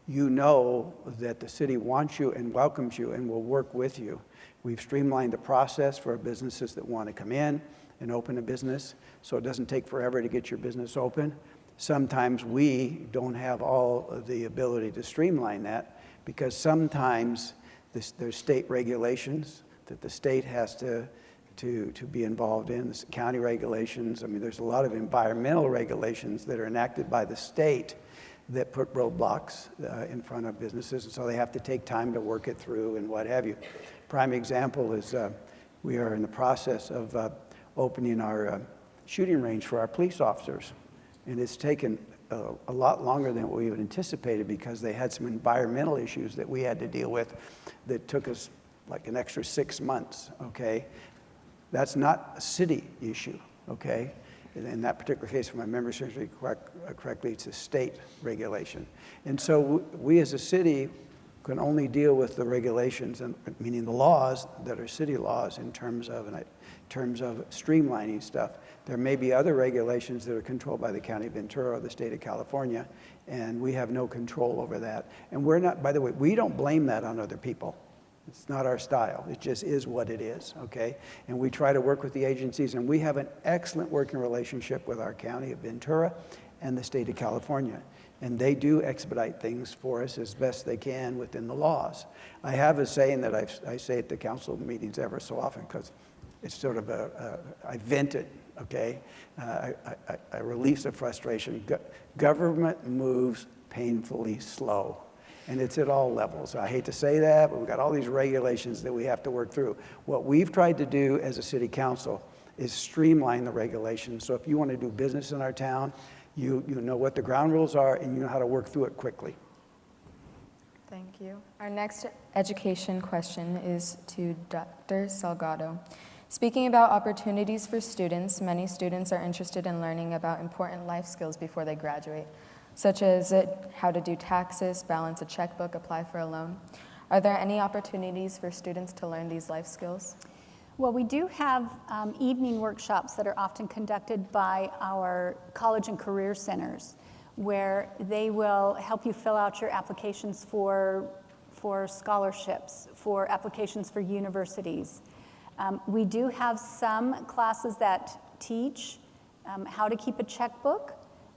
you know that the city wants you and welcomes you and will work with you. We've streamlined the process for businesses that want to come in and open a business, so it doesn't take forever to get your business open. Sometimes we don't have all of the ability to streamline that because sometimes there's state regulations that the state has to be involved in, county regulations. I mean, there's a lot of environmental regulations that are enacted by the state that put roadblocks in front of businesses, and so they have to take time to work it through and what have you. Prime example is we are in the process of opening our shooting range for our police officers, and it's taken a lot longer than what we had anticipated because they had some environmental issues that we had to deal with that took us like an extra 6 months, okay? That's not a city issue, okay? In that particular case, if my memory serves me correctly, it's a state regulation. And so we as a city can only deal with the regulations, meaning the laws that are city laws in terms of streamlining stuff. There may be other regulations that are controlled by the County of Ventura or the state of California, and we have no control over that. And we're not, by the way, we don't blame that on other people. It's not our style. It just is what it is, okay? And we try to work with the agencies, and we have an excellent working relationship with our County of Ventura and the state of California. And they do expedite things for us as best they can within the laws. I have a saying that I say at the council meetings ever so often because it's sort of I vent it, okay? I release a frustration. Government moves painfully slow. And it's at all levels. I hate to say that, but we've got all these regulations that we have to work through. What we've tried to do as a city council is streamline the regulations. So if you want to do business in our town, you know what the ground rules are and you know how to work through it quickly. Thank you. Our next education question is to Dr. Salgado. Speaking about opportunities for students, many students are interested in learning about important life skills before they graduate, such as how to do taxes, balance a checkbook, apply for a loan. Are there any opportunities for students to learn these life skills? Well, we do have evening workshops that are often conducted by our college and career centers, where they will help you fill out your applications for scholarships, for applications for universities. We do have some classes that teach how to keep a checkbook.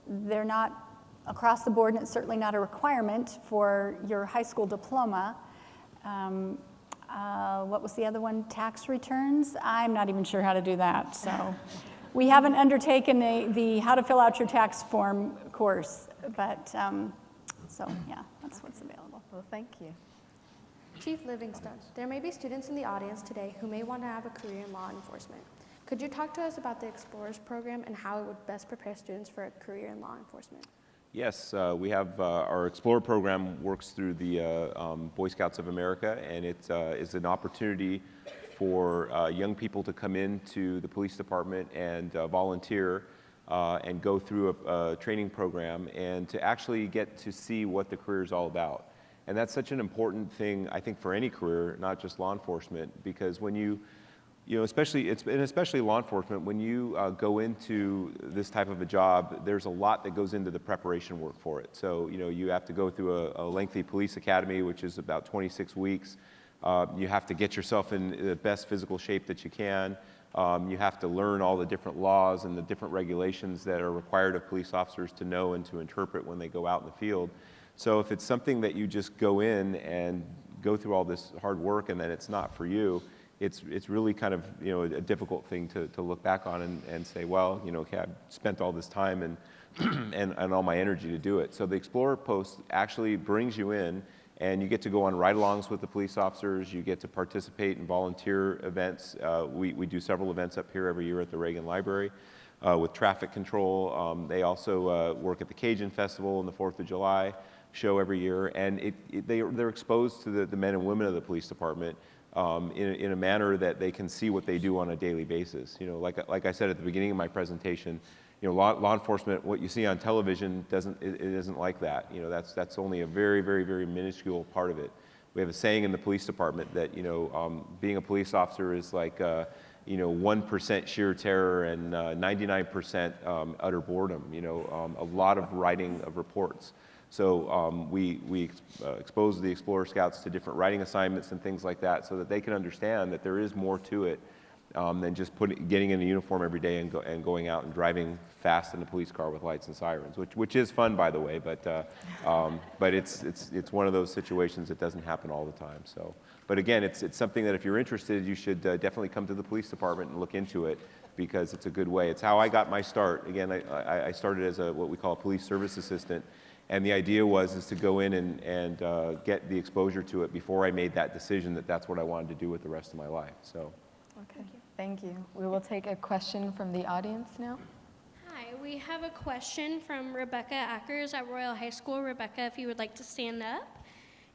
They're not across the board, and it's certainly not a requirement for your high school diploma. What was the other one? Tax returns? I'm not even sure how to do that. So we haven't undertaken the how to fill out your tax form course, but so yeah, that's what's available. Well, thank you. Chief Livingston, there may be students in the audience today who may want to have a career in law enforcement. Could you talk to us about the Explorers program and how it would best prepare students for a career in law enforcement? Yes, we have our Explorer program works through the Boy Scouts of America, and it is an opportunity for young people to come into the police department and volunteer and go through a training program and to actually get to see what the career is all about. And that's such an important thing, I think, for any career, not just law enforcement, because when you know, especially law enforcement, when you go into this type of a job, there's a lot that goes into the preparation work for it. So, you know, you have to go through a lengthy police academy, which is about 26 weeks. You have to get yourself in the best physical shape that you can. You have to learn all the different laws and the different regulations that are required of police officers to know and to interpret when they go out in the field. So if it's something that you just go in and go through all this hard work and then it's not for you, it's really kind of, you know, a difficult thing to look back on and say, well, you know, okay, I've spent all this time and all my energy to do it. So the Explorer post actually brings you in, and you get to go on ride-alongs with the police officers. You get to participate in volunteer events. We do several events up here every year at the Reagan Library with traffic control. They also work at the Cajun Festival and the 4th of July show every year, and they're exposed to the men and women of the police department in a manner that they can see what they do on a daily basis. You know, like I said at the beginning of my presentation, you know, law enforcement, what you see on television isn't like that. You know, that's only a very, very, very minuscule part of it. We have a saying in the police department that, you know, being a police officer is like, you know, 1% sheer terror and 99% utter boredom. You know, a lot of writing of reports. So we expose the Explorer Scouts to different writing assignments and things like that so that they can understand that there is more to it than just getting in a uniform every day and going out and driving fast in a police car with lights and sirens, which is fun, by the way, but it's one of those situations that doesn't happen all the time. So, but again, it's something that if you're interested, you should definitely come to the police department and look into it, because it's a good way. It's how I got my start. Again, I started as what we call a police service assistant. And the idea is to go in and get the exposure to it before I made that decision that that's what I wanted to do with the rest of my life. So, Okay, thank you. We will take a question from the audience now. Hi, we have a question from Rebecca Ackers at Royal High School. Rebecca, if you would like to stand up.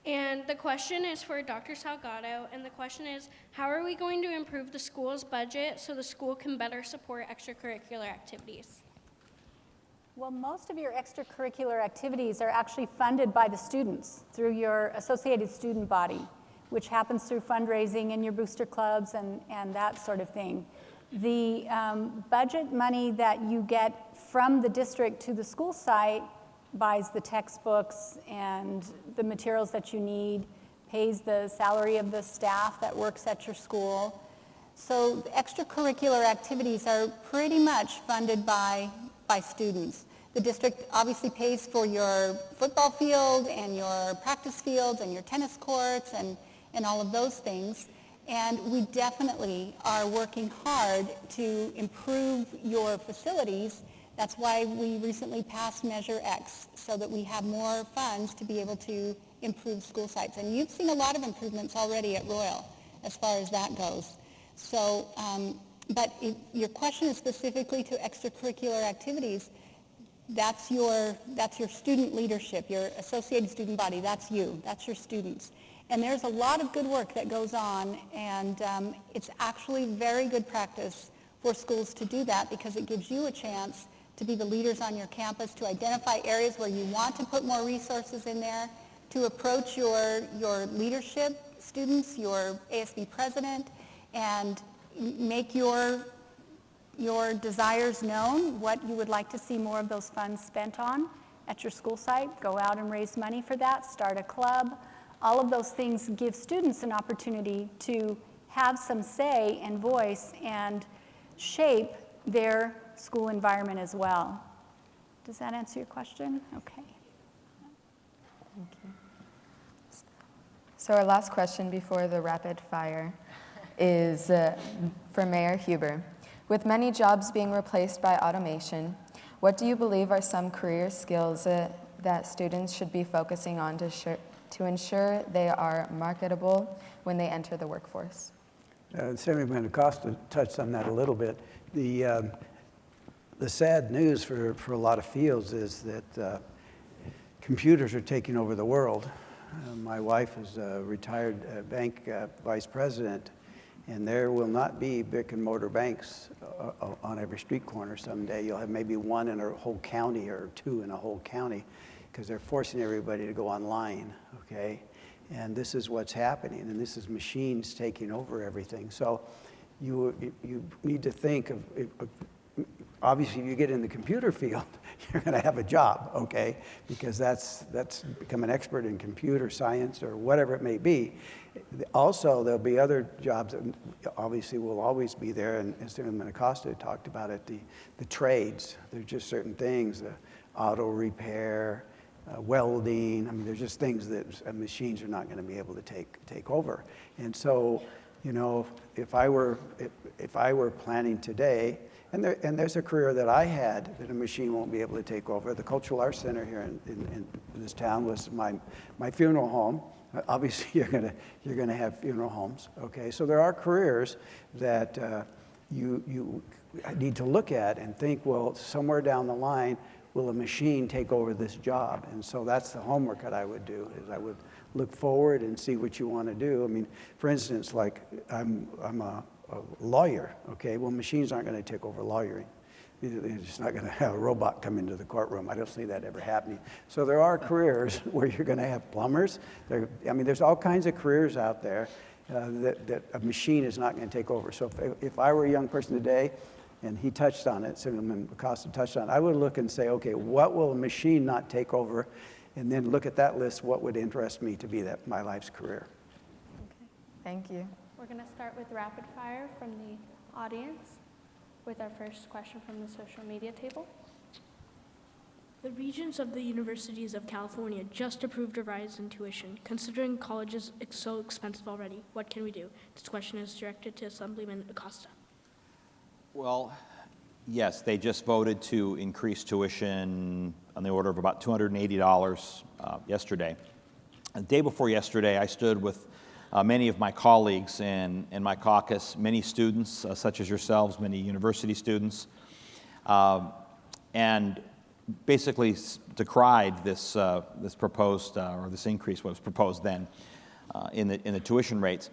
And the question is for Dr. Salgado, and the question is, how are we going to improve the school's budget so the school can better support extracurricular activities? Well, most of your extracurricular activities are actually funded by the students through your associated student body, which happens through fundraising and your booster clubs and that sort of thing. The budget money that you get from the district to the school site buys the textbooks and the materials that you need, pays the salary of the staff that works at your school. So the extracurricular activities are pretty much funded by students. The district obviously pays for your football field and your practice fields and your tennis courts and all of those things. And we definitely are working hard to improve your facilities. That's why we recently passed Measure X, so that we have more funds to be able to improve school sites. And you've seen a lot of improvements already at Royal as far as that goes. So, but if your question is specifically to extracurricular activities, that's your student leadership, your associated student body. That's you. That's your students. And there's a lot of good work that goes on, and it's actually very good practice for schools to do that, because it gives you a chance to be the leaders on your campus, to identify areas where you want to put more resources in there, to approach your leadership students, your ASB president, and make your desires known, what you would like to see more of those funds spent on at your school site. Go out and raise money for that, start a club. All of those things give students an opportunity to have some say and voice and shape their school environment as well. Does that answer your question? Okay. Thank you. So our last question before the rapid fire is for Mayor Huber. With many jobs being replaced by automation, what do you believe are some career skills that students should be focusing on to ensure they are marketable when they enter the workforce? Simi Valley touched on that a little bit. The sad news for a lot of fields is that computers are taking over the world. My wife is a retired bank vice president, and there will not be brick and mortar banks on every street corner someday. You'll have maybe one in a whole county or two in a whole county, because they're forcing everybody to go online, okay? And this is what's happening, and this is machines taking over everything. So you need to think of obviously, if you get in the computer field, you're going to have a job, okay? Because that's become an expert in computer science or whatever it may be. Also, there'll be other jobs that obviously will always be there, and as Senator Acosta talked about it, the trades. There's just certain things, auto repair, welding. I mean, there's just things that machines are not going to be able to take over. And so, you know, if I were planning today, and there's a career that I had that a machine won't be able to take over. The Cultural Arts Center here in this town was my funeral home. Obviously, you're gonna have funeral homes. Okay, so there are careers that you need to look at and think, well, somewhere down the line, will a machine take over this job? And so that's the homework that I would do. Is I would look forward and see what you want to do. I mean, for instance, like I'm a lawyer, okay? Well, machines aren't going to take over lawyering. They're just not going to have a robot come into the courtroom. I don't see that ever happening. So there are careers where you're going to have plumbers. I mean, there's all kinds of careers out there that a machine is not going to take over. So if I were a young person today, and he touched on it, Senator Acosta touched on it, I would look and say, okay, what will a machine not take over? And then look at that list, what would interest me to be my life's career? Okay, thank you. We're going to start with rapid fire from the audience with our first question from the social media table. The regents of the universities of California just approved a rise in tuition. Considering college is so expensive already, what can we do? This question is directed to Assemblyman Acosta. Well, yes, they just voted to increase tuition on the order of about $280 yesterday. The day before yesterday, I stood with many of my colleagues in my caucus, many students, such as yourselves, many university students, and basically decried this proposed, or this increase was proposed then in the tuition rates.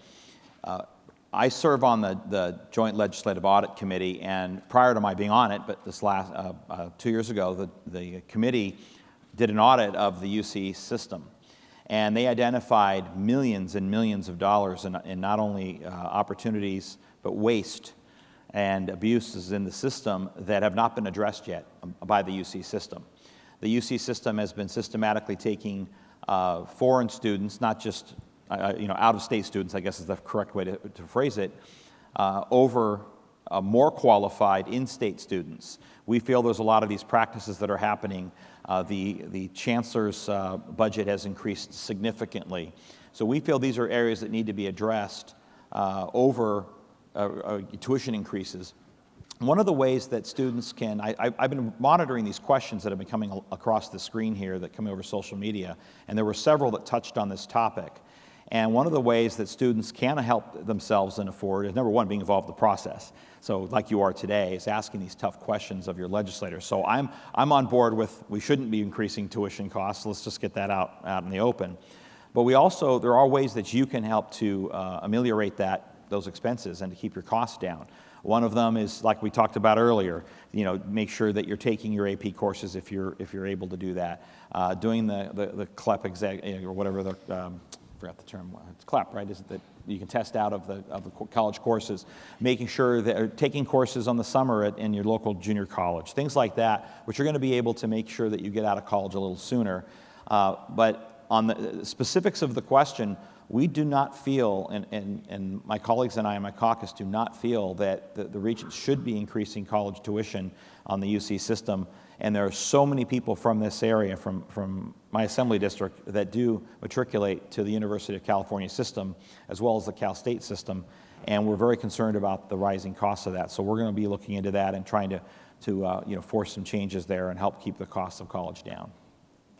I serve on the Joint Legislative Audit Committee, and prior to my being on it, but this last 2 years ago, the committee did an audit of the UC system. And they identified millions and millions of dollars in not only opportunities, but waste and abuses in the system that have not been addressed yet by the UC system. The UC system has been systematically taking foreign students, not just out-of-state students, I guess is the correct way to phrase it, over more qualified in-state students. We feel there's a lot of these practices that are happening. The chancellor's budget has increased significantly. So we feel these are areas that need to be addressed over tuition increases. One of the ways that students can, I've been monitoring these questions that have been coming across the screen here that come over social media, and there were several that touched on this topic. And one of the ways that students can help themselves and afford is, number one, being involved in the process. So like you are today, is asking these tough questions of your legislators. So I'm on board with we shouldn't be increasing tuition costs. Let's just get that out in the open. But there are ways that you can help to ameliorate those expenses and to keep your costs down. One of them is, like we talked about earlier, make sure that you're taking your AP courses if you're able to do that. Doing the CLEP exam, or whatever the forgot the term. It's CLEP, right? Is it that you can test out of the college courses? Making sure that taking courses on the summer in your local junior college, things like that, which are going to be able to make sure that you get out of college a little sooner. But on the specifics of the question, we do not feel, and my colleagues and I and my caucus do not feel that the regents should be increasing college tuition on the UC system. And there are so many people from this area, from my assembly district, that do matriculate to the University of California system, as well as the Cal State system. And we're very concerned about the rising costs of that. So we're going to be looking into that and trying to force some changes there and help keep the cost of college down.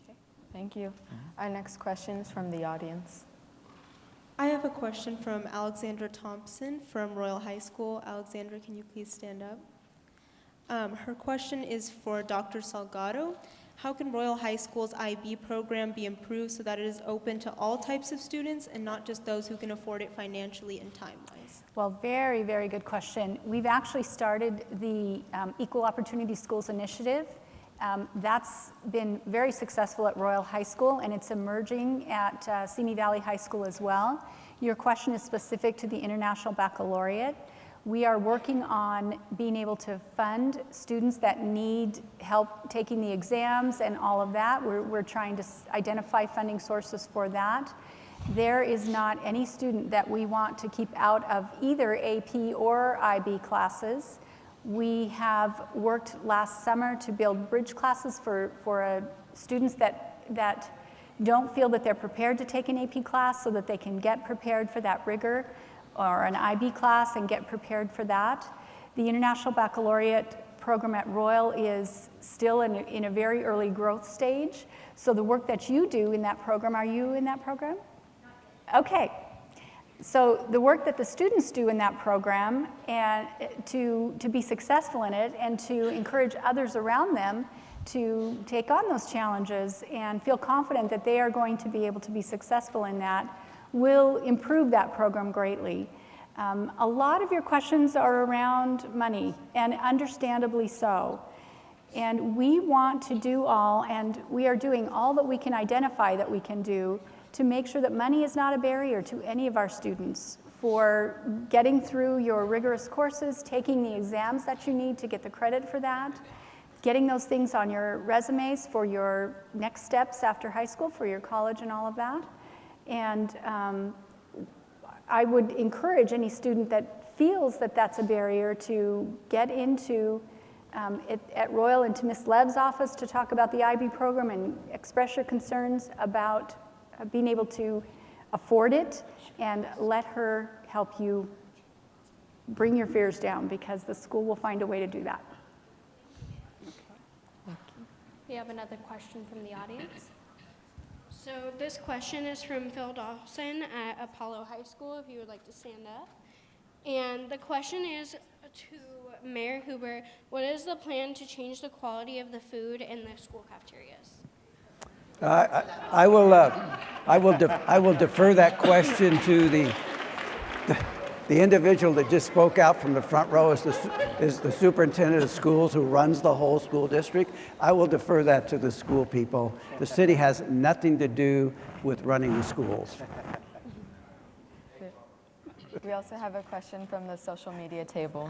Okay, thank you. Our next question is from the audience. I have a question from Alexandra Thompson from Royal High School. Alexandra, can you please stand up? Her question is for Dr. Salgado. How can Royal High School's IB program be improved so that it is open to all types of students and not just those who can afford it financially and time-wise? Well, very, very good question. We've actually started the Equal Opportunity Schools Initiative. That's been very successful at Royal High School, and it's emerging at Simi Valley High School as well. Your question is specific to the International Baccalaureate. We are working on being able to fund students that need help taking the exams and all of that. We're trying to identify funding sources for that. There is not any student that we want to keep out of either AP or IB classes. We have worked last summer to build bridge classes for students that don't feel that they're prepared to take an AP class so that they can get prepared for that rigor, or an IB class and get prepared for that. The International Baccalaureate program at Royal is still in a very early growth stage. So the work that you do in that program, are you in that program? Okay. So the work that the students do in that program, and to be successful in it and to encourage others around them to take on those challenges and feel confident that they are going to be able to be successful in that, will improve that program greatly. A lot of your questions are around money, and understandably so. And we want to do all, and we are doing all that we can identify that we can do to make sure that money is not a barrier to any of our students for getting through your rigorous courses, taking the exams that you need to get the credit for that, getting those things on your resumes for your next steps after high school, for your college and all of that. And I would encourage any student that feels that that's a barrier to get into at Royal, into Ms. Lev's office to talk about the IB program and express your concerns about being able to afford it, and let her help you bring your fears down, because the school will find a way to do that. We have another question from the audience. So this question is from Phil Dawson at Apollo High School, if you would like to stand up. And the question is to Mayor Huber, what is the plan to change the quality of the food in the school cafeterias? I will defer that question to the individual that just spoke out from the front row is the superintendent of schools who runs the whole school district. I will defer that to the school people. The city has nothing to do with running the schools. We also have a question from the social media table.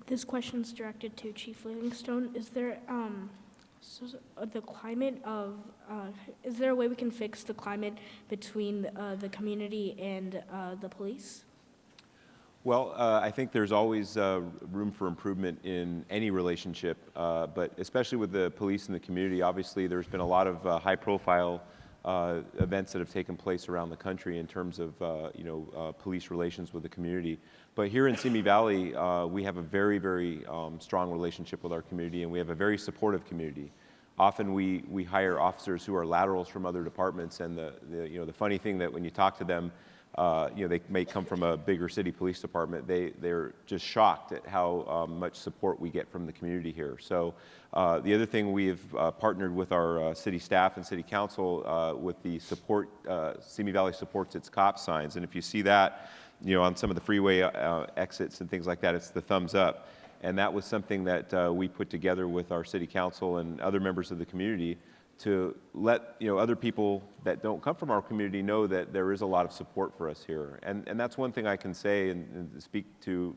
This question is directed to Chief Livingstone. Is there the climate of, is there a way we can fix the climate between the community and the police? Well, I think there's always room for improvement in any relationship, but especially with the police and the community. Obviously, there's been a lot of high-profile events that have taken place around the country in terms of police relations with the community. But here in Simi Valley, we have a very, very strong relationship with our community, and we have a very supportive community. Often we hire officers who are laterals from other departments, and the funny thing that when you talk to them, they may come from a bigger city police department. They're just shocked at how much support we get from the community here. So the other thing, we've partnered with our city staff and city council with the support. Simi Valley supports its cop signs, and if you see that, on some of the freeway exits and things like that, it's the thumbs up. And that was something that we put together with our city council and other members of the community to let other people that don't come from our community know that there is a lot of support for us here. And that's one thing I can say and speak to,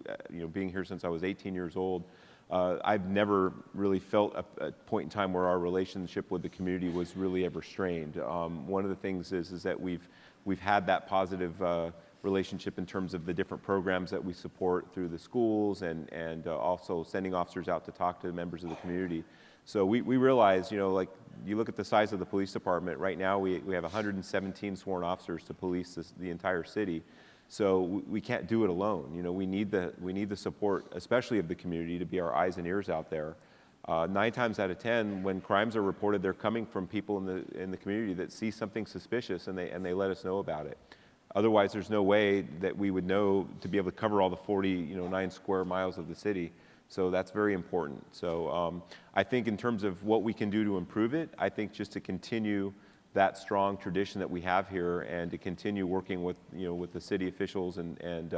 being here since I was 18 years old. I've never really felt a point in time where our relationship with the community was really ever strained. One of the things is that we've had that positive relationship in terms of the different programs that we support through the schools and also sending officers out to talk to members of the community. So we realize, like you look at the size of the police department, right now we have 117 sworn officers to police the entire city. So we can't do it alone. We need the support, especially of the community, to be our eyes and ears out there. 9 times out of 10, when crimes are reported, they're coming from people in the community that see something suspicious and they let us know about it. Otherwise, there's no way that we would know to be able to cover all the 49 square miles of the city So that's very important. So I think in terms of what we can do to improve it, I think just to continue that strong tradition that we have here and to continue working with, with the city officials and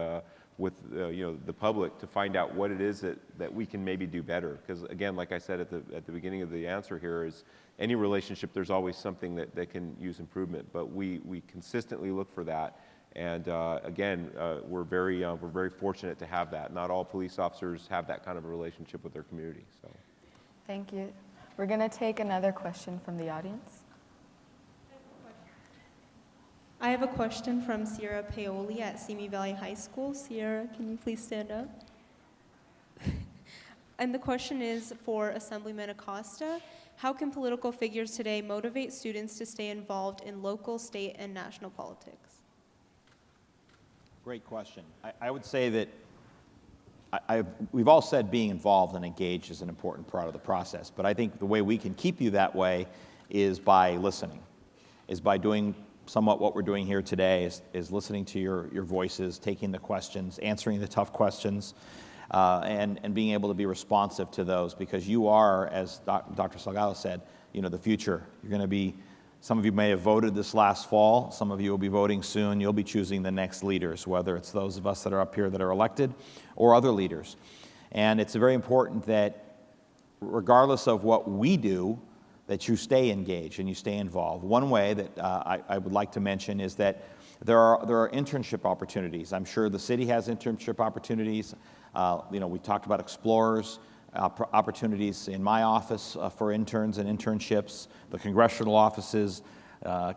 with, the public to find out what it is that we can maybe do better. Because again, like I said at the beginning of the answer here, is any relationship, there's always something that can use improvement, but we consistently look for that. And again, we're very fortunate to have that. Not all police officers have that kind of a relationship with their community. So, Thank you. We're going to take another question from the audience. I have a question from Sierra Paoli at Simi Valley High School. Sierra, can you please stand up? And the question is for Assemblyman Acosta. How can political figures today motivate students to stay involved in local, state, and national politics? Great question. I would say that we've all said being involved and engaged is an important part of the process, but I think the way we can keep you that way is by listening, is by doing somewhat what we're doing here today, is listening to your voices, taking the questions, answering the tough questions, and being able to be responsive to those, because you are, as Dr. Salgado said, the future. You're going to be, some of you may have voted this last fall, some of you will be voting soon. You'll be choosing the next leaders, whether it's those of us that are up here that are elected or other leaders. And it's very important that regardless of what we do, that you stay engaged and you stay involved. One way that I would like to mention is that there are internship opportunities. I'm sure the city has internship opportunities. We talked about explorers, opportunities in my office for interns and internships, the congressional offices,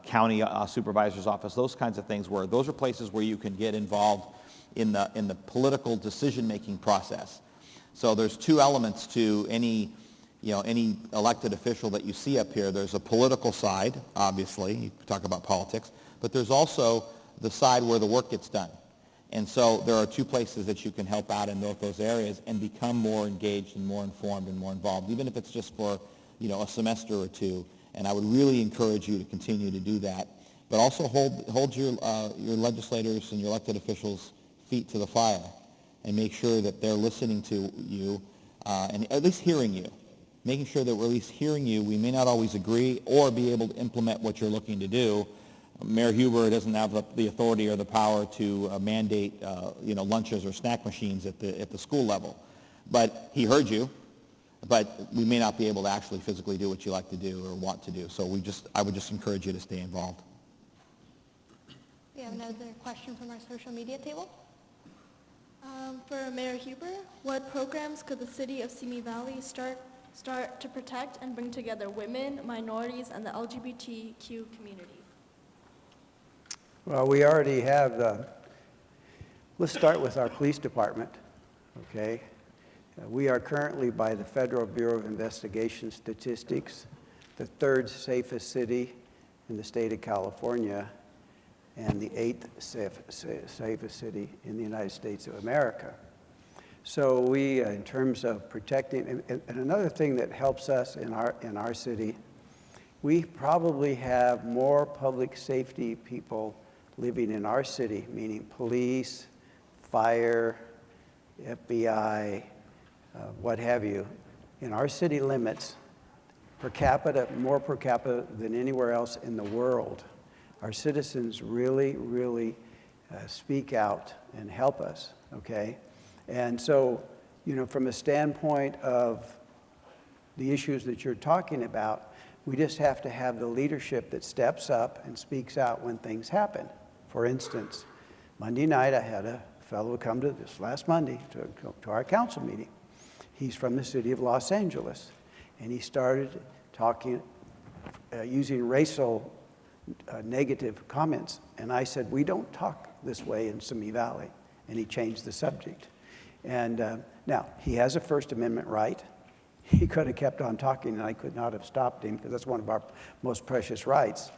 county supervisor's office, those kinds of things, where those are places where you can get involved in the political decision-making process. So there's two elements to any elected official that you see up here. There's a political side, obviously, you talk about politics, but there's also the side where the work gets done. And so there are two places that you can help out in those areas and become more engaged and more informed and more involved, even if it's just for, a semester or two. And I would really encourage you to continue to do that. But also hold your legislators and your elected officials' feet to the fire and make sure that they're listening to you and at least hearing you. Making sure that we're at least hearing you. We may not always agree or be able to implement what you're looking to do. Mayor Huber doesn't have the authority or the power to mandate, lunches or snack machines at the school level. But he heard you, but we may not be able to actually physically do what you like to do or want to do. So I would just encourage you to stay involved. We have another question from our social media table. For Mayor Huber, what programs could the city of Simi Valley start to protect and bring together women, minorities, and the LGBTQ community? Well, we already have, let's start with our police department, okay? We are currently, by the Federal Bureau of Investigation statistics, the third safest city in the state of California and the 8th safest city in the United States of America. So we, in terms of protecting, and another thing that helps us in our city, we probably have more public safety people living in our city, meaning police, fire, FBI, what have you, in our city limits, more per capita than anywhere else in the world. Our citizens really, really speak out and help us, okay? And so, from a standpoint of the issues that you're talking about, we just have to have the leadership that steps up and speaks out when things happen. For instance, Monday night I had a fellow come to this last Monday to our council meeting. He's from the city of Los Angeles, and he started talking, using racial negative comments. And I said, we don't talk this way in Simi Valley. And he changed the subject. And now, he has a First Amendment right. He could have kept on talking, and I could not have stopped him, because that's one of our most precious rights.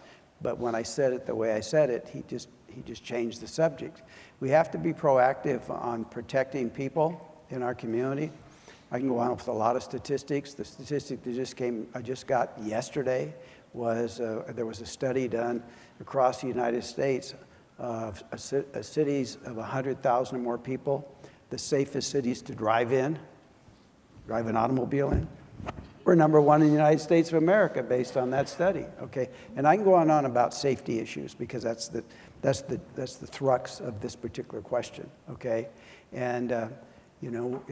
But when I said it the way I said it, he just changed the subject. We have to be proactive on protecting people in our community. I can go on with a lot of statistics. The statistic that I just got yesterday was there was a study done across the United States of cities of 100,000 or more people, the safest cities to drive in. drive an automobile in. We're number one in the United States of America based on that study, okay? And I can go on and on about safety issues because that's the crux of this particular question, okay? And, you know,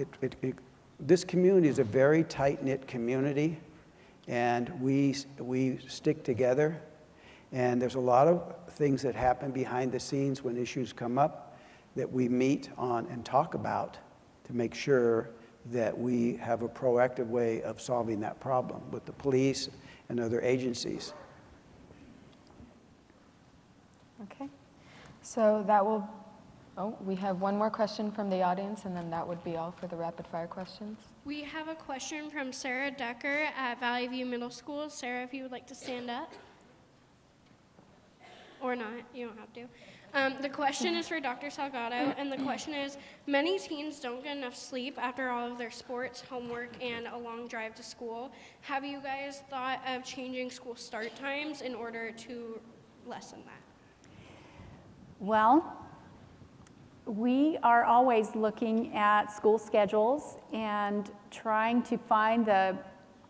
this community is a very tight-knit community, and we stick together. And there's a lot of things that happen behind the scenes when issues come up that we meet on and talk about to make sure that we have a proactive way of solving that problem with the police and other agencies. Okay. So that will, we have one more question from the audience, and then that would be all for the rapid fire questions. We have a question from Sarah Decker at Valley View Middle School. Sarah, if you would like to stand up. Or not, you don't have to. The question is for Dr. Salgado, and the question is, many teens don't get enough sleep after all of their sports, homework, and a long drive to school. Have you guys thought of changing school start times in order to lessen that? Well, we are always looking at school schedules and trying to find the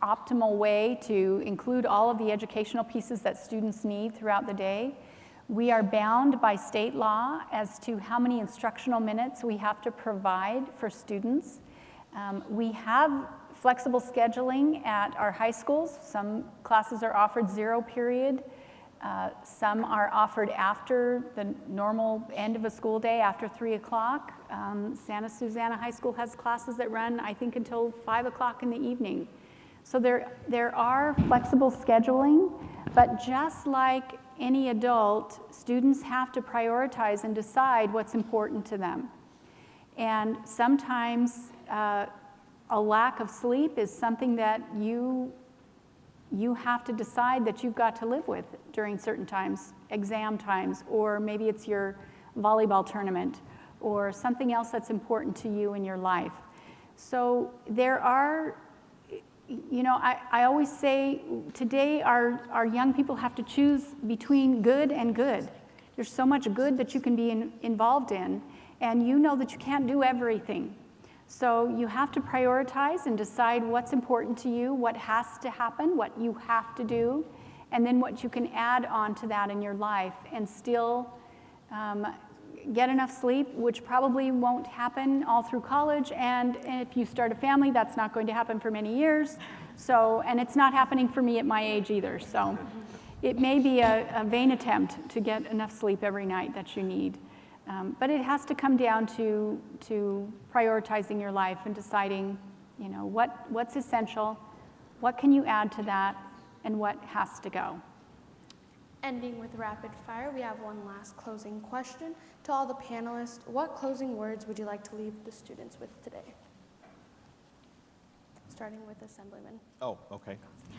optimal way to include all of the educational pieces that students need throughout the day. We are bound by state law as to how many instructional minutes we have to provide for students. We have flexible scheduling at our high schools. Some classes are offered 0 period. Some are offered after the normal end of a school day, after 3 o'clock. Santa Susana High School has classes that run, I think, until 5 o'clock in the evening. So there are flexible scheduling, but just like any adult, students have to prioritize and decide what's important to them. And sometimes a lack of sleep is something that you have to decide that you've got to live with during certain times, exam times, or maybe it's your volleyball tournament, or something else that's important to you in your life. So there are, you know, I always say today our young people have to choose between good and good. There's so much good that you can be involved in, and you know that you can't do everything. So you have to prioritize and decide what's important to you, what has to happen, what you have to do, and then what you can add on to that in your life and still get enough sleep, which probably won't happen all through college, and if you start a family, that's not going to happen for many years. So, and it's not happening for me at my age either. So it may be a vain attempt to get enough sleep every night that you need. But it has to come down to prioritizing your life and deciding, you know, what's essential, what can you add to that, and what has to go. Ending with rapid fire, we have one last closing question. To all the panelists, what closing words would you like to leave the students with today? Starting with Assemblyman. Oh, okay.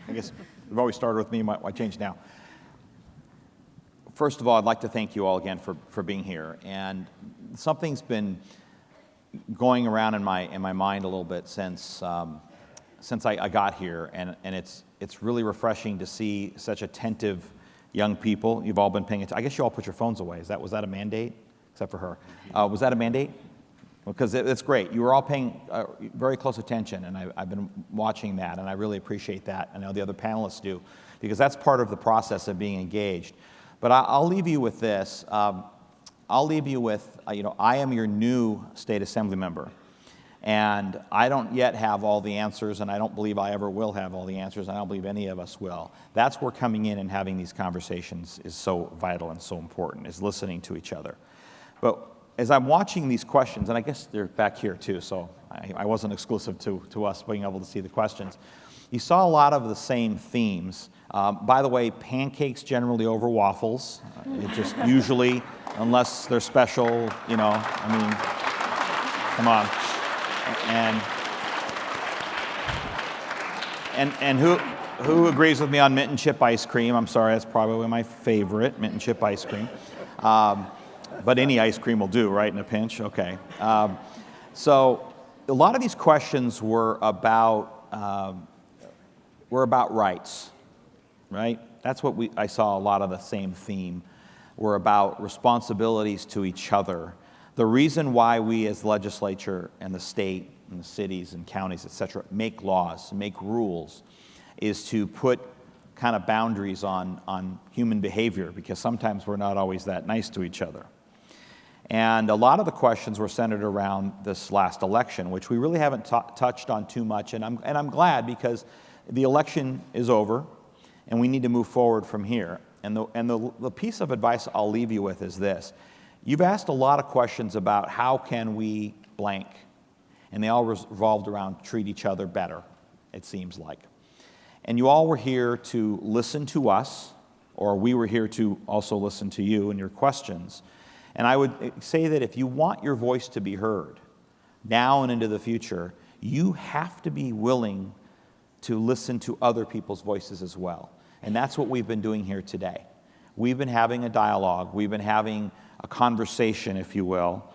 I guess we've always started with me. Why change now? First of all, I'd like to thank you all again for being here. And something's been going around in my mind a little bit since I got here, and it's really refreshing to see such attentive young people. You've all been paying attention. I guess you all put your phones away. Was that a mandate? Except for her. Was that a mandate? Because it's great. You were all paying very close attention, and I've been watching that, and I really appreciate that. I know the other panelists do, because that's part of the process of being engaged. But I'll leave you with this. I'll leave you with, I am your new state assembly member. And I don't yet have all the answers, and I don't believe I ever will have all the answers, and I don't believe any of us will. That's where coming in and having these conversations is so vital and so important, is listening to each other. But as I'm watching these questions, and I guess they're back here too, so I wasn't exclusive to us being able to see the questions, you saw a lot of the same themes. By the way, pancakes generally over waffles. It just usually, unless they're special, come on. And who agrees with me on mint and chip ice cream? I'm sorry, that's probably my favorite, mint and chip ice cream. But any ice cream will do, right, in a pinch? Okay. So a lot of these questions were about rights, right? That's what I saw a lot of the same theme, were about responsibilities to each other. The reason why we as legislature and the state and the cities and counties, et cetera, make laws, make rules, is to put kind of boundaries on human behavior, because sometimes we're not always that nice to each other. And a lot of the questions were centered around this last election, which we really haven't touched on too much, and I'm glad, because the election is over, and we need to move forward from here. And the piece of advice I'll leave you with is this. You've asked a lot of questions about how can we blank, and they all revolved around treat each other better, it seems like. And you all were here to listen to us, or we were here to also listen to you and your questions. And I would say that if you want your voice to be heard now and into the future, you have to be willing to listen to other people's voices as well. And that's what we've been doing here today. We've been having a dialogue. We've been having a conversation, if you will,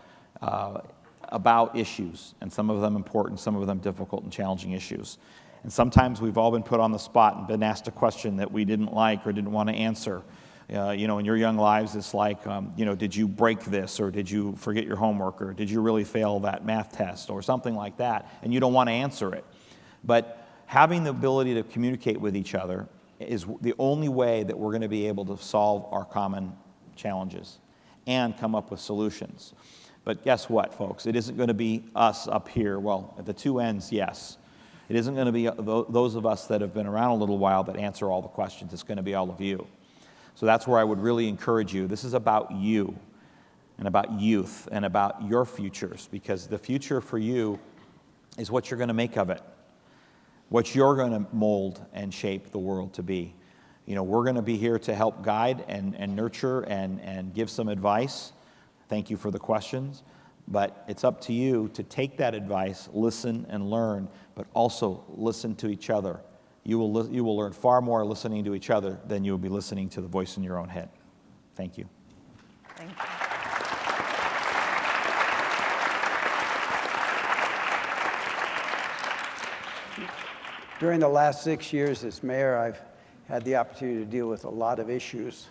about issues, and some of them important, some of them difficult and challenging issues. And sometimes we've all been put on the spot and been asked a question that we didn't like or didn't want to answer. In your young lives, it's like, did you break this, or did you forget your homework, or did you really fail that math test, or something like that, and you don't want to answer it. But having the ability to communicate with each other is the only way that we're going to be able to solve our common challenges and come up with solutions. But guess what, folks? It isn't going to be us up here. Well, at the two ends, yes. It isn't going to be those of us that have been around a little while that answer all the questions. It's going to be all of you. So that's where I would really encourage you. This is about you and about youth and about your futures, because the future for you is what you're going to make of it, what you're going to mold and shape the world to be. We're going to be here to help guide and nurture and give some advice. Thank you for the questions. But it's up to you to take that advice, listen and learn, but also listen to each other. You will learn far more listening to each other than you will be listening to the voice in your own head. Thank you. Thank you. During the last 6 years as mayor, I've had the opportunity to deal with a lot of issues.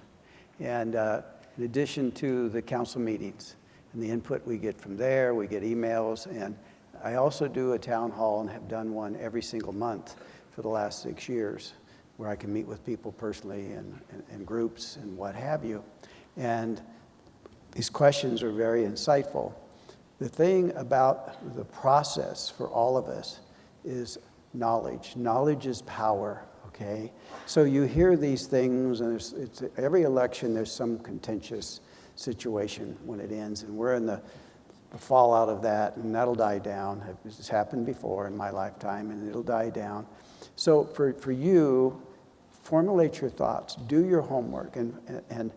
And in addition to the council meetings and the input we get from there, we get emails, and I also do a town hall and have done one every single month for the last 6 years, where I can meet with people personally and groups and what have you. And these questions are very insightful. The thing about the process for all of us is knowledge. Knowledge is power, okay? So you hear these things, and every election there's some contentious situation when it ends, and we're in the fallout of that, and that'll die down. It's happened before in my lifetime, and it'll die down. So for you, formulate your thoughts, do your homework, and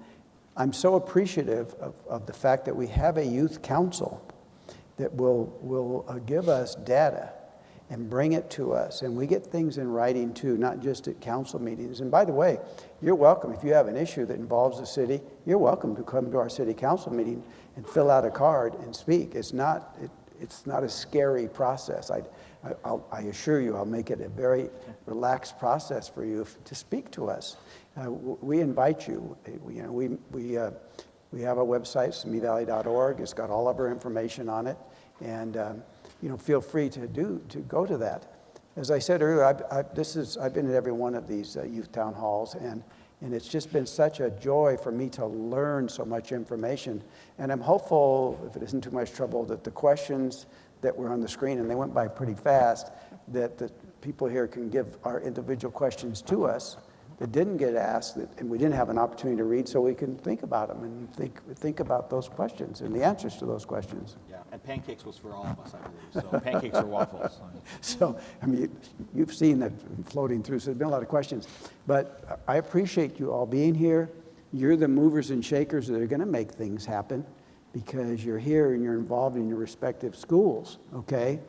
I'm so appreciative of the fact that we have a youth council that will give us data and bring it to us. And we get things in writing too, not just at council meetings. And by the way, you're welcome. If you have an issue that involves the city, you're welcome to come to our city council meeting and fill out a card and speak. It's not a scary process. I assure you, I'll make it a very relaxed process for you to speak to us. We invite you. We have a website, simivalley.org. It's got all of our information on it, and feel free to go to that. As I said earlier, I've been at every one of these youth town halls, and it's just been such a joy for me to learn so much information. And I'm hopeful, if it isn't too much trouble, that the questions that were on the screen, and they went by pretty fast, that the people here can give our individual questions to us that didn't get asked, and we didn't have an opportunity to read, so we can think about them and think about those questions and the answers to those questions. Yeah, and pancakes was for all of us, I believe. So pancakes or waffles. So, you've seen that floating through, so there's been a lot of questions. But I appreciate you all being here. You're the movers and shakers that are going to make things happen, because you're here and you're involved in your respective schools, okay?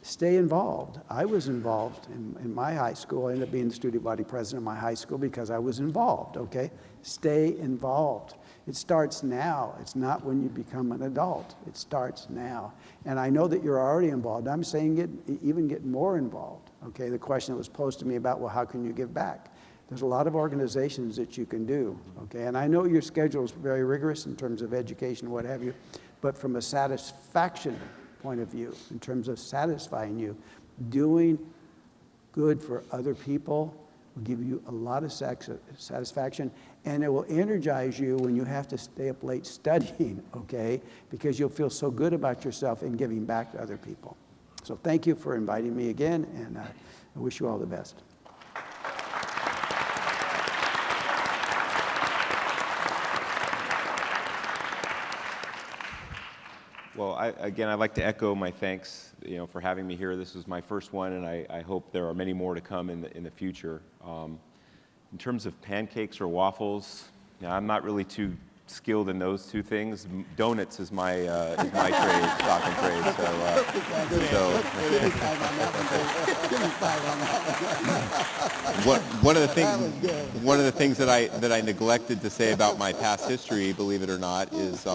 Stay involved. I was involved in my high school. I ended up being the student body president of my high school because I was involved, okay? Stay involved. It starts now. It's not when you become an adult. It starts now. And I know that you're already involved. I'm saying even get more involved, okay? The question that was posed to me about, well, how can you give back? There's a lot of organizations that you can do, okay? And I know your schedule is very rigorous in terms of education, what have you, but from a satisfaction point of view, in terms of satisfying you. Doing good for other people will give you a lot of satisfaction, and it will energize you when you have to stay up late studying, okay? Because you'll feel so good about yourself in giving back to other people. So thank you for inviting me again, and I wish you all the best. Well, again, I'd like to echo my thanks, for having me here. This was my first one, and I hope there are many more to come in the future. In terms of pancakes or waffles, I'm not really too skilled in those two things. Donuts is my trade, stock and trade. One of the things that I neglected to say about my past history, believe it or not, is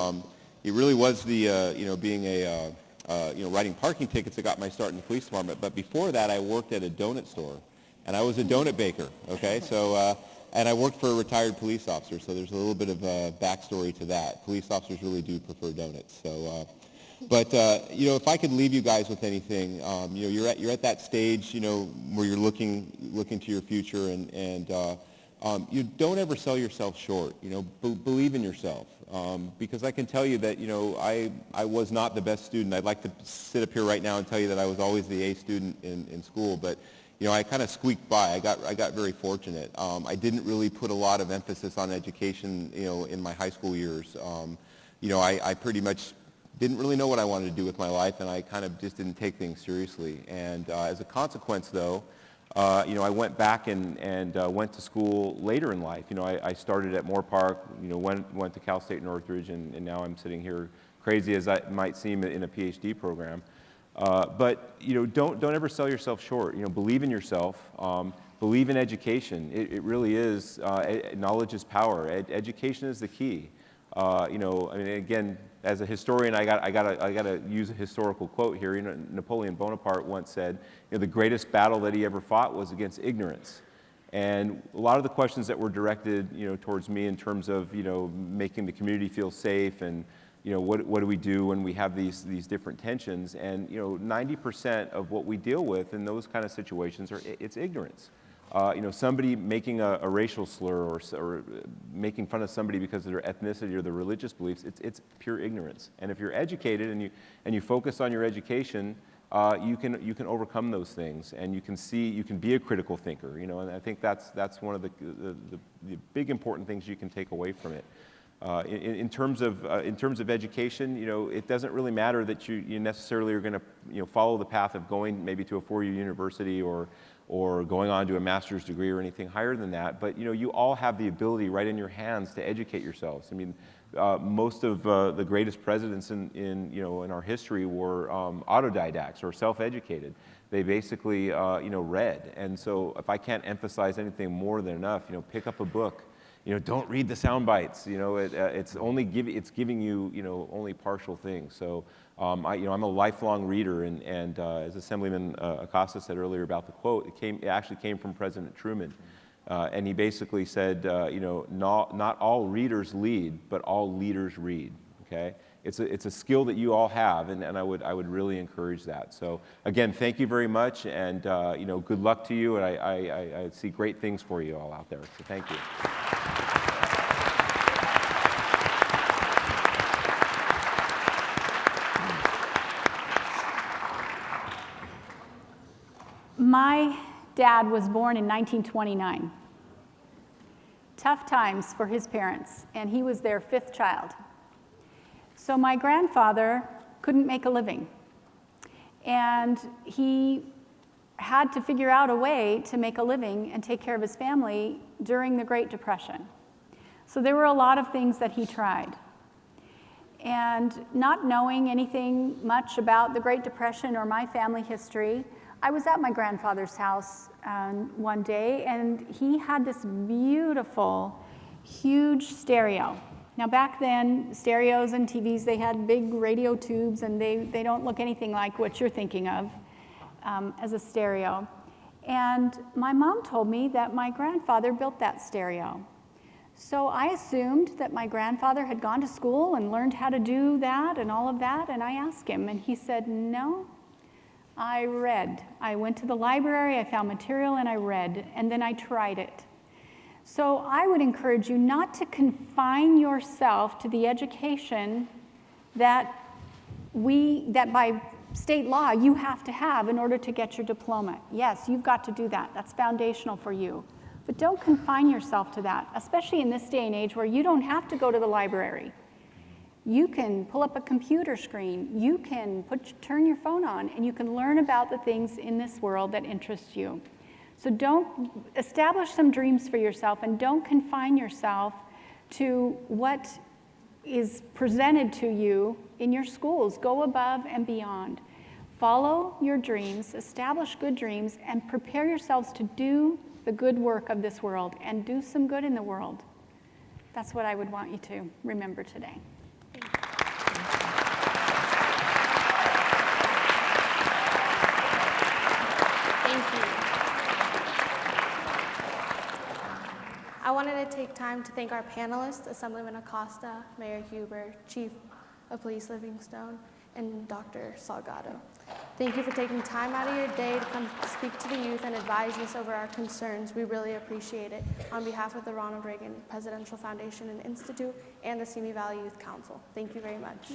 it really was the being a writing parking tickets that got my start in the police department. But before that, I worked at a donut store, and I was a donut baker. Okay, so. And I worked for a retired police officer, so there's a little bit of a backstory to that. Police officers really do prefer donuts. So, if I could leave you guys with anything, you're at that stage, where you're looking to your future, and you don't ever sell yourself short. Believe in yourself, because I can tell you that I was not the best student. I'd like to sit up here right now and tell you that I was always the A student in school, but. I kind of squeaked by. I got very fortunate. I didn't really put a lot of emphasis on education, in my high school years. I pretty much didn't really know what I wanted to do with my life, and I kind of just didn't take things seriously. And as a consequence, though, I went back and went to school later in life. I started at Moore Park, went to Cal State Northridge, and now I'm sitting here, crazy as that might seem, in a PhD program. But don't ever sell yourself short. Believe in yourself. Believe in education. It really is. Knowledge is power. Education is the key. Again, as a historian, I gotta use a historical quote here. Napoleon Bonaparte once said, the greatest battle that he ever fought was against ignorance. And a lot of the questions that were directed, towards me in terms of, making the community feel safe and what do we do when we have these different tensions? And 90% of what we deal with in those kind of situations it's ignorance. Somebody making a racial slur or making fun of somebody because of their ethnicity or their religious beliefs, it's pure ignorance. And if you're educated and you focus on your education, you can overcome those things, and you can be a critical thinker. And I think that's one of the big important things you can take away from it. In terms of education, it doesn't really matter that you necessarily are going to follow the path of going maybe to a four-year university or going on to a master's degree or anything higher than that. But you all have the ability right in your hands to educate yourselves. Most of the greatest presidents in our history were autodidacts or self-educated. They basically read. And so if I can't emphasize anything more than enough, pick up a book. Don't read the sound bites. It's giving you only partial things. So I'm a lifelong reader, and as Assemblyman Acosta said earlier about the quote, it actually came from President Truman, and he basically said, not all readers lead, but all leaders read. Okay. It's a skill that you all have, and I would really encourage that. So again, thank you very much, and good luck to you. And I see great things for you all out there. So thank you. My dad was born in 1929. Tough times for his parents, and he was their fifth child. So my grandfather couldn't make a living, and he had to figure out a way to make a living and take care of his family during the Great Depression. So there were a lot of things that he tried. And not knowing anything much about the Great Depression or my family history, I was at my grandfather's house one day, and he had this beautiful, huge stereo. Now back then, stereos and TVs, they had big radio tubes, and they don't look anything like what you're thinking of as a stereo. And my mom told me that my grandfather built that stereo. So I assumed that my grandfather had gone to school and learned how to do that and all of that, and I asked him, and he said, no, I read. I went to the library, I found material, and I read, and then I tried it. So I would encourage you not to confine yourself to the education that by state law you have to have in order to get your diploma. Yes, you've got to do that. That's foundational for you. But don't confine yourself to that, especially in this day and age where you don't have to go to the library. You can pull up a computer screen, you can turn your phone on, and you can learn about the things in this world that interest you. So don't establish some dreams for yourself, and don't confine yourself to what is presented to you in your schools. Go above and beyond. Follow your dreams, establish good dreams, and prepare yourselves to do the good work of this world and do some good in the world. That's what I would want you to remember today. Thank you. I wanted to take time to thank our panelists, Assemblyman Acosta, Mayor Huber, Chief of Police Livingstone, and Dr. Salgado. Thank you for taking time out of your day to come speak to the youth and advise us over our concerns. We really appreciate it. On behalf of the Ronald Reagan Presidential Foundation and Institute and the Simi Valley Youth Council, thank you very much.